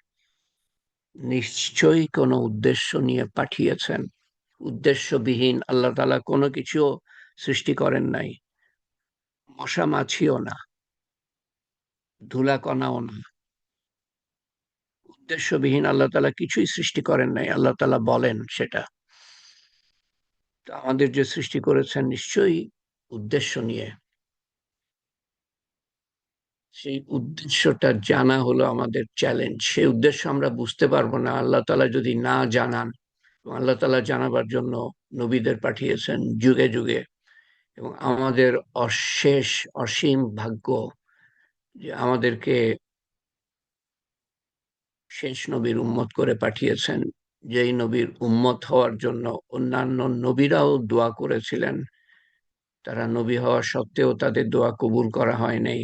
Speaker 1: নিশ্চয়ই কোনো উদ্দেশ্য নিয়ে পাঠিয়েছেন। উদ্দেশ্যবিহীন আল্লাহ তাআলা কোনো কিছু সৃষ্টি করেন নাই, মশা মাছিও না, ধুলা কণাও না। উদ্দেশ্যবিহীন আল্লাহ তাআলা কিছুই সৃষ্টি করেন নাই, আল্লাহ তাআলা বলেন সেটা। তো আমাদের যে সৃষ্টি করেছেন নিশ্চয়ই উদ্দেশ্য নিয়ে। সেই উদ্দেশ্যটা জানা হলো আমাদের চ্যালেঞ্জ। সেই উদ্দেশ্য আমরা বুঝতে পারবো না আল্লাহ তাআলা যদি না জানান। আল্লাহ তাআলা জানাবার জন্য নবীদের পাঠিয়েছেন যুগে যুগে, এবং আমাদের অসীম ভাগ্য যে আমাদেরকে শেষ নবীর উম্মত করে পাঠিয়েছেন, যেই নবীর উম্মত হওয়ার জন্য অন্যান্য নবীরাও দোয়া করেছিলেন। তারা নবী হওয়া সত্ত্বেও তাদের দোয়া কবুল করা হয় নাই।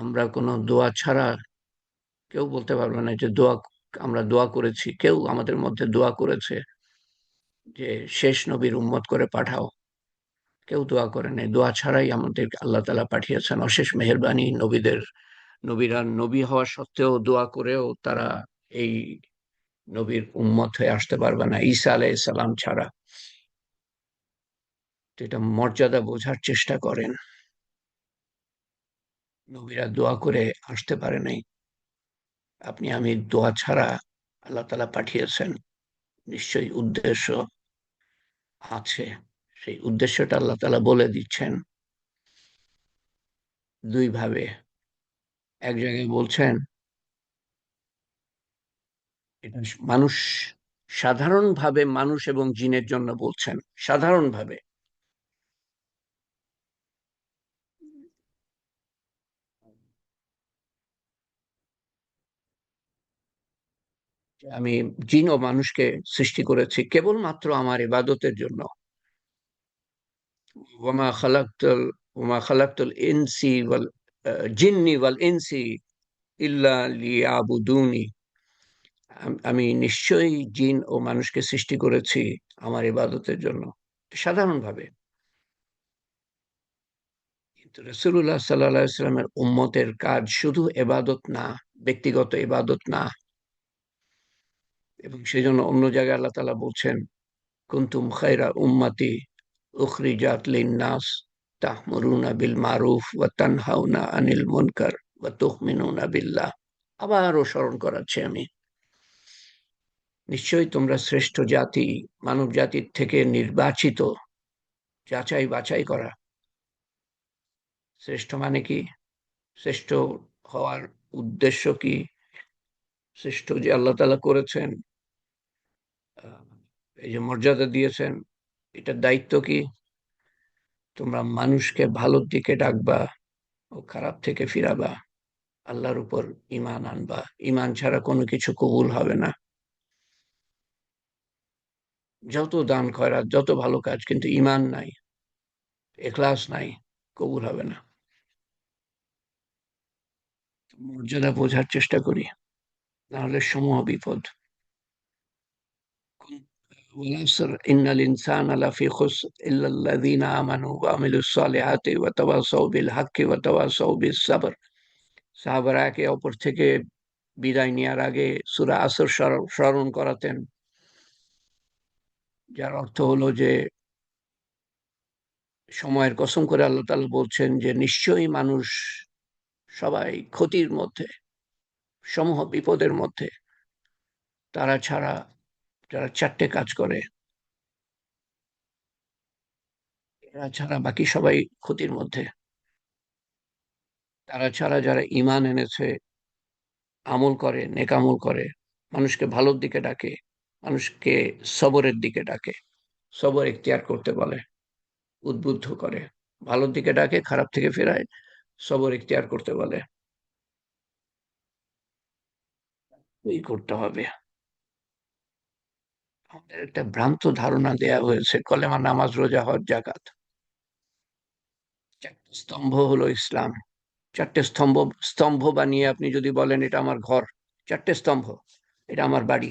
Speaker 1: আমরা কোনো দোয়া ছাড়া কেউ বলতে পারবে না যে আমরা দোয়া করেছি। কেউ আমাদের মধ্যে দোয়া করেছে যে শেষ নবীর উম্মত করে পাঠাও, কেউ দোয়া করে নাই। দোয়া ছাড়াই আমাদের আল্লাহ তাআলা পাঠিয়েছেন। অশেষ মেহেরবানি নবীরা নবী হওয়া সত্ত্বেও দোয়া করেও তারা এই নবীর উম্মত হয়ে আসতে পারবে না ঈসা আলাইহিস সালাম ছাড়া। তো এটা মর্যাদা বোঝার চেষ্টা করেন। নবীরা দোয়া করে আসতে পারে নাই, আপনি আমি দোয়া ছাড়া আল্লাহ তাআলা পাঠিয়েছেন, নিশ্চয়ই উদ্দেশ্য আছে। সেই উদ্দেশ্যটা আল্লাহ তাআলা বলে দিচ্ছেন দুই ভাবে। এক জায়গায় বলছেন এটা মানুষ, সাধারণভাবে মানুষ এবং জিনের জন্য বলছেন, সাধারণভাবে। আমি জিন ও মানুষকে সৃষ্টি করেছি কেবলমাত্র আমার ইবাদতের জন্য। ওয়ামা খালাকতুল ওয়ামা খালাকতুল ইনসি ওয়াল জিন্নি ওয়াল ইনসি ইল্লা লিয়াবুদুনি। আমি নিশ্চয়ই জিন ও মানুষকে সৃষ্টি করেছি আমার ইবাদতের জন্য, সাধারণভাবে। কিন্তু রাসূলুল্লাহ সাল্লাল্লাহু আলাইহি ওয়াসাল্লামের উম্মতের কাজ শুধু ইবাদত না, ব্যক্তিগত ইবাদত না। এবং সেজন্য অন্য জায়গায় আল্লাহ তাআলা বলছেন, কুনতুম খায়রা উম্মতি উখরিজাত লিন-নাস তা'মুরুনা বিল মারুফ ওয়া তানহাউনা আনিল মুনকার ওয়া তু'মিনুনা বিল্লাহ। আবারও স্মরণ করাচ্ছি আমি, নিশ্চয়ই তোমরা শ্রেষ্ঠ জাতি, মানব জাতির থেকে নির্বাচিত, যাচাই বাছাই করা। শ্রেষ্ঠ মানে কি? শ্রেষ্ঠ হওয়ার উদ্দেশ্য কি? শ্রেষ্ঠ যে আল্লাহ তাআলা করেছেন, এই যে মর্যাদা দিয়েছেন, এটার দায়িত্ব কি? তোমরা মানুষকে ভালোর দিকে ডাকবা ও খারাপ থেকে ফিরাবা, আল্লাহর উপর ঈমান আনবা। ঈমান ছাড়া কোনো কিছু কবুল হবে না। যত দান খয়রাত, যত ভালো কাজ, কিন্তু ঈমান নাই, ইখলাস নাই, কবুল হবে না। মর্যাদা বোঝার চেষ্টা করি, নাহলে সমূহ বিপদ। والعصر إن الإنسان لفي خسر إلا الذين آمنوا وعملوا الصالحات وتواصوا بالحق وتواصوا بالصبر। সাহাবারা একে অপর থেকে বিদায় নেওয়ার আগে সূরা আসর স্মরণ করাতেন, যার অর্থ হলো যে সময়ের কসম করে আল্লাহ তাআলা বলছেন যে নিশ্চয়ই মানুষ সবাই ক্ষতির মধ্যে, সমূহ বিপদের মধ্যে, তারা ছাড়া যারা চারটে কাজ করে, এরা ছাড়া বাকি সবাই ক্ষতির মধ্যে। তারা ছাড়া যারা ঈমান এনেছে, আমল করে, নেক আমল করে, মানুষকে ভালোর দিকে ডাকে, মানুষকে সবরের দিকে ডাকে, সবর ইখতিয়ার করতে বলে, উদ্বুদ্ধ করে, ভালোর দিকে ডাকে, খারাপ থেকে ফেরায়, সবর ইখতিয়ার করতে বলে। এই করতে হবে। আমাদের একটা ভ্রান্ত ধারণা দেয়া হয়েছে কলেমা, নামাজ, রোজা, হজ, যাকাত, চারটে স্তম্ভ হলো ইসলাম। চারটে স্তম্ভ স্তম্ভ বানিয়ে আপনি যদি বলেন এটা আমার ঘর, চারটে স্তম্ভ, এটা আমার বাড়ি,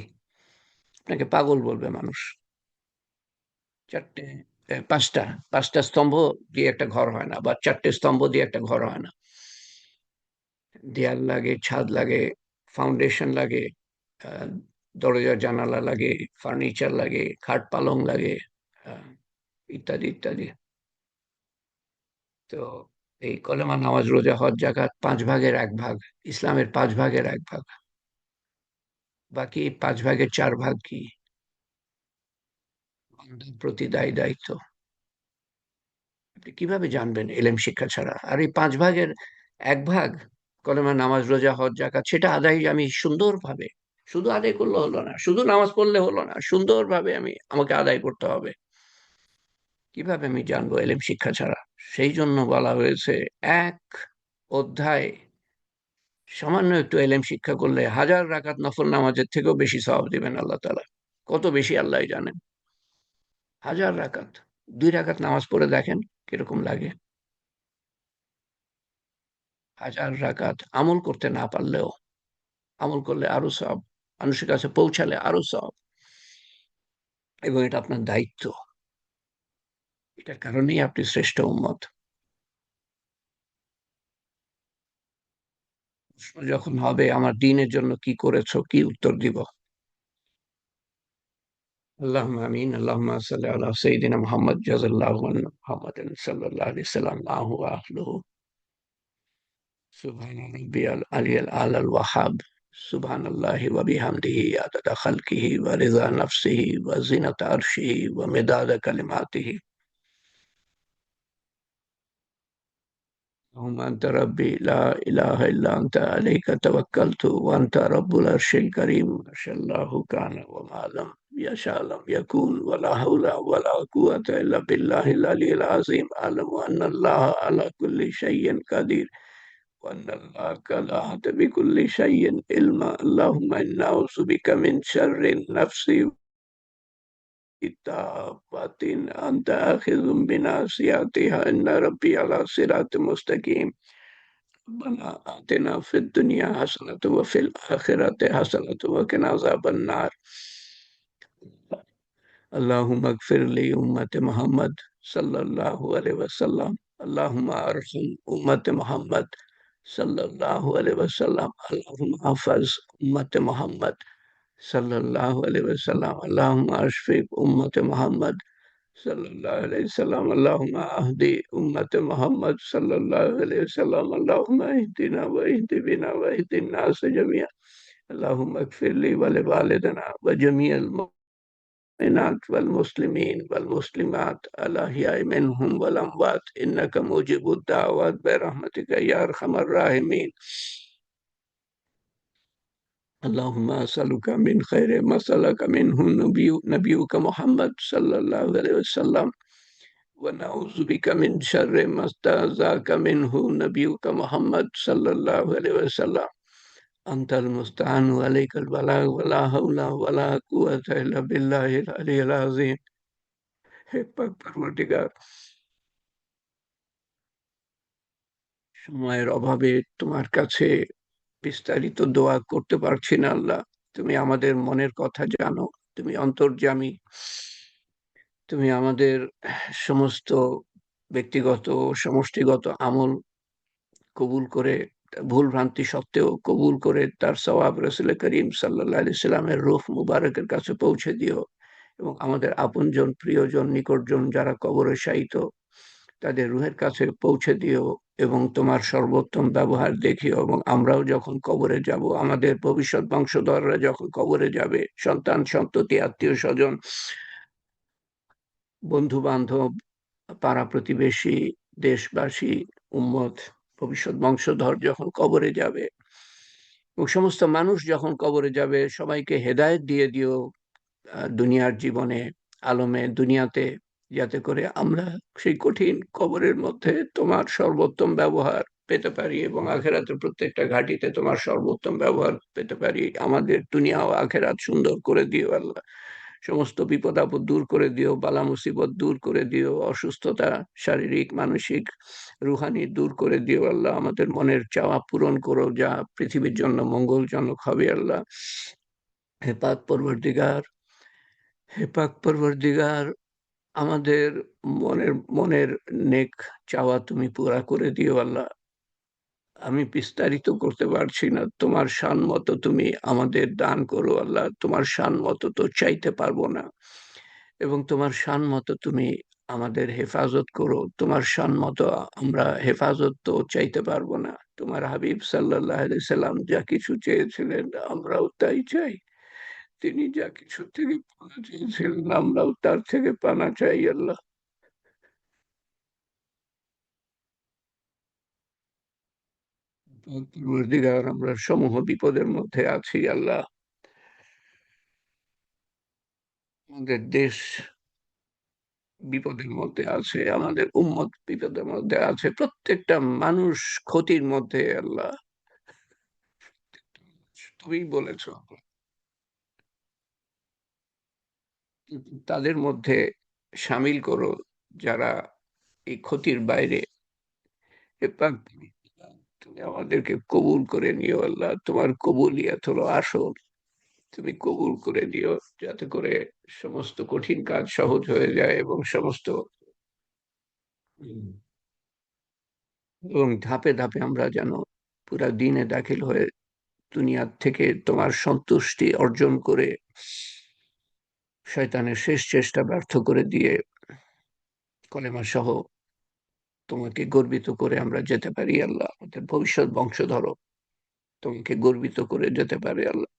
Speaker 1: আপনাকে পাগল বলবে মানুষ। চারটে পাঁচটা পাঁচটা স্তম্ভ দিয়ে একটা ঘর হয় না, বা চারটে স্তম্ভ দিয়ে একটা ঘর হয় না। দেয়াল লাগে, ছাদ লাগে, ফাউন্ডেশন লাগে, দরজা জানালা লাগে, ফার্নিচার লাগে, খাট পালং লাগে, ইত্যাদি ইত্যাদি। তো এই কলেমা, নামাজ, রোজা, হজ, যাকাত 5 ভাগের 1 ভাগ, ইসলামের 5 ভাগের 1 ভাগ। বাকি 5 ভাগের 4 ভাগ কি? বান্দার প্রতি দায় দায়িত্ব। আপনি কিভাবে জানবেন এলেম শিক্ষা ছাড়া? আর এই 5 ভাগের 1 ভাগ, কলেমা, নামাজ, রোজা, হজ, যাকাত, সেটা আদায় আমি সুন্দরভাবে, শুধু আদায় করলে হলো না, শুধু নামাজ পড়লে হলো না, সুন্দরভাবে আমাকে আদায় করতে হবে। কিভাবে আমি জানবো এলেম শিক্ষা ছাড়া? সেই জন্য বলা হয়েছে, 1 অধ্যায় সামান্য একটু এলেম শিক্ষা করলে 1000 রাকাত নফল নামাজের থেকেও বেশি সওয়াব দিবেন আল্লাহ তাআলা। কত বেশি আল্লাহ জানেন। 1000 রাকাত, 2 রাকাত নামাজ পড়ে দেখেন কিরকম লাগে। 1000 রাকাত আমল করতে না পারলেও, আমল করলে আরো সওয়াব, মানুষের কাছে পৌঁছালে আরো সওয়াব, এবং এটা আপনার দায়িত্ব। এটার কারণেই আপনি শ্রেষ্ঠ উম্মত। প্রশ্ন যখন হবে আমার দ্বীনের জন্য কি করেছো, কি উত্তর দিব? আল্লাহুম্মা আমিন। আল্লাহুম্মা সাল্লি আলা সাইয়্যিদিনা মুহাম্মদ জাযাল্লাহু আন্না মুহাম্মাদান সাল্লাল্লাহু আলাইহি ওয়াসাল্লাম মাহু ওয়া আহলুহু। সুবহান রাব্বিয়াল আলিয়্যিল আ'লাল ওয়াহাব। সুবহানাল্লাহি ওয়া বিহামদিহি আদাদা খালকিহি ওয়া রিযা নাফসিহি ওয়া জিনাতা আরশিহি ওয়া মিদাদা কালিমাতিহি। اللهم أنت ربي لا إله إلا أنت عليك توكلت وأنت رب العرش الكريم ما شاء الله كان وما لم يشاء لم يكون ولا حول ولا قوة إلا بالله العلي العظيم أعلم أن الله على كل شيء قدير وأن الله قد أحاط بكل شيء علما اللهم إنا نعوذ بك من شر النفس والدابة أنت آخذ بناصيتها إن ربي على صراط مستقيم ربنا آتنا في الدنيا حسنة وفي الآخرة حسنة وقنا عذاب النار اللهم اغفر لأمة محمد صلى الله عليه وسلم اللهم ارحم أمة محمد صلى الله عليه وسلم اللهم احفظ أمة محمد صلى الله عليه وسلم اللهم اشف أمة محمد صلى الله عليه وسلم اللهم اهدي أمة محمد صلى الله عليه وسلم اللهم اهدنا واهد بنا واهد الناس جميعا اللهم اغفر لي ولوالدنا وجميع المؤمنات والمسلمين والمسلمات الأحياء منهم والأموات إنك مجيب الدعوات برحمتك يا أرحم الراحمين اللهم أسألك من خير ما سألك منه نبيك محمد صلى الله عليه وسلم ونعوذ بك من شر ما استعاذك منه نبيك محمد صلى الله عليه وسلم أنت المستعان وعليك البلاغ ولا حول ولا قوة إلا بالله العلي العظيم হে পাক পরবর্তীকার সময়ের অভাবে তোমার কাছে বিস্তারিত দোয়া করতে পারছি না আল্লাহ তুমি আমাদের মনের কথা জানো তুমি অন্তর্যামী তুমি আমাদের সমস্ত ব্যক্তিগত ও সমষ্টিগত আমল কবুল করে ভুল ভ্রান্তি সত্ত্বেও কবুল করে তার সওয়াব রসুল করিম সাল্লাল্লাহু আলাইহি সাল্লামের রূহ মুবারকের কাছে পৌঁছে দিও এবং আমাদের আপনজন প্রিয়জন নিকটজন যারা কবরে শায়িত তাদের রুহের কাছে পৌঁছে দিও এবং তোমার সর্বোত্তম ব্যবহার দেখিও এবং আমরাও যখন কবরে যাব আমাদের ভবিষ্যৎ বংশধররা যখন কবরে যাবে সন্তান সন্ততি আত্মীয় স্বজন বন্ধু বান্ধব পাড়া প্রতিবেশী দেশবাসী উম্মত ভবিষ্যৎ বংশধর যখন কবরে যাবে এবং সমস্ত মানুষ যখন কবরে যাবে সবাইকে হেদায়েত দিয়ে দিও দুনিয়ার জীবনে আলমে দুনিয়াতে যাতে করে আমরা সেই কঠিন কবরের মধ্যে তোমার সর্বোত্তম ব্যবহার পেতে পারি এবং আখেরাতের প্রত্যেকটা ঘাটিতে তোমার সর্বোত্তম ব্যবহার পেতে পারি আমাদের দুনিয়া ও আখেরাত সুন্দর করে দিও আল্লাহ সমস্ত বিপদ আপদ দূর করে দিও বালা মুসিবত দূর করে দিও অসুস্থতা শারীরিক মানসিক রুহানি দূর করে দিও আল্লাহ আমাদের মনের চাওয়া পূরণ করো যা পৃথিবীর জন্য মঙ্গলজনক হবে আল্লাহ হে পাক পরবর্তীকার হে পাক পরবর্তীকার আমাদের মনের মনের নেক চাওয়া তুমি পুরা করে দিও আল্লাহ আমি বিস্তারিত করতে পারছি না তোমার শান মতো তুমি আমাদের দান করো আল্লাহ তোমার শান মতো তো চাইতে পারবো না এবং তোমার শান মতো তুমি আমাদের হেফাজত করো তোমার শান মতো আমরা হেফাজত তো চাইতে পারবো না তোমার হাবিব সাল্লাল্লাহু আলাইহি সাল্লাম যা কিছু চেয়েছিলেন আমরাও তাই চাই তিনি যা কিছু থেকে পানা চেয়েছিলেন আমরাও তার থেকে পানা চাই আল্লাহ পরবর্তীকার আমরা সমূহ বিপদের মধ্যে আছি আল্লাহ আমাদের দেশ বিপদের মধ্যে আছে আমাদের উম্মত বিপদের মধ্যে আছে প্রত্যেকটা মানুষ ক্ষতির মধ্যে আল্লাহ তুমি বলেছো তাদের মধ্যে সামিল করো যারা এই ক্ষতির বাইরে হে পাক তুমি আমাদেরকে কবুল করে নিও আল্লাহ তোমার কবুলিয়াত হলো আসল তুমি কবুল করে দিও যাতে করে সমস্ত কঠিন কাজ সহজ হয়ে যায় এবং সমস্ত এবং ধাপে ধাপে আমরা যেন পুরা দিনে দাখিল হয়ে দুনিয়ার থেকে তোমার সন্তুষ্টি অর্জন করে শয়তানের শেষ চেষ্টা ব্যর্থ করে দিয়ে কলেমা সহ তোমাকে গর্বিত করে আমরা যেতে পারি আল্লাহ আমাদের ভবিষ্যৎ বংশধর তোমাকে গর্বিত করে যেতে পারে আল্লাহ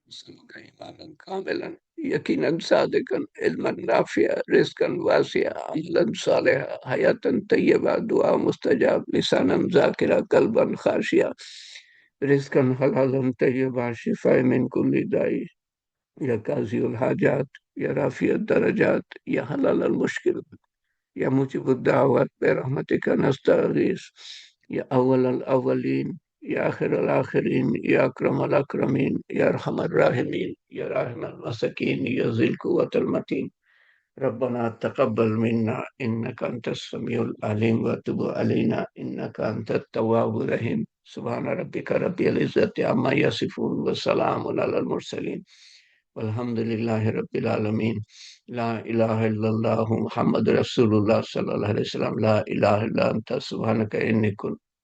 Speaker 1: نسألك إيمانا كاملا يقينا صادقا علما نافعا رزقا واسعا عملا صالحا حياة طيبة دعاء مستجاب لسانا ذاكرا قلبا خاشعا رزقا حلالا طيبا شفاء من كل داء يا قاضي الحاجات يا رافع الدرجات يا حلال المشكل يا مجيب الدعوات برحمتك نستغيث يا أول الأولين يا آخر الآخرين يا أكرم الأكرمين يا أرحم الراحمين يا راحم المساكين يا ذي القوة المتين ربنا تقبل منا إنك أنت السميع العليم وتب علينا إنك أنت التواب الرحيم سبحان ربك رب العزة عما يصفون وسلام على المرسلين والحمد لله رب العالمين لا إله إلا الله محمد رسول الله صلى الله عليه وسلم لا إله إلا أنت سبحانك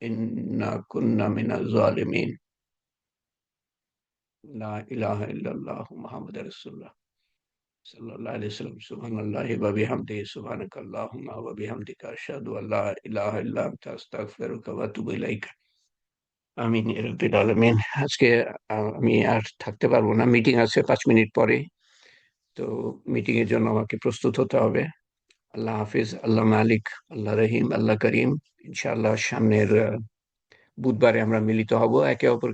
Speaker 1: إنا كنا من الظالمين لا إله إلا الله محمد رسول الله صلى الله عليه وسلم سبحان الله وبحمده سبحانك اللهم وبحمدك أشهد أن لا إله إلا أنت أستغفرك وأتوب إليك আমিন ইয়া রাব্বিল আলামিন। আজকে আমি আর থাকতে পারবো না, মিটিং আছে 5 মিনিট পরে। তো মিটিং এর জন্য আমাকে প্রস্তুত হতে হবে। আল্লাহ হাফিজ, আল্লাহ মালিক, আল্লাহ রহিম, আল্লাহ করিম। ইনশাআল্লাহ সামনের বুধবারে আমরা মিলিত হব, একে অপরকে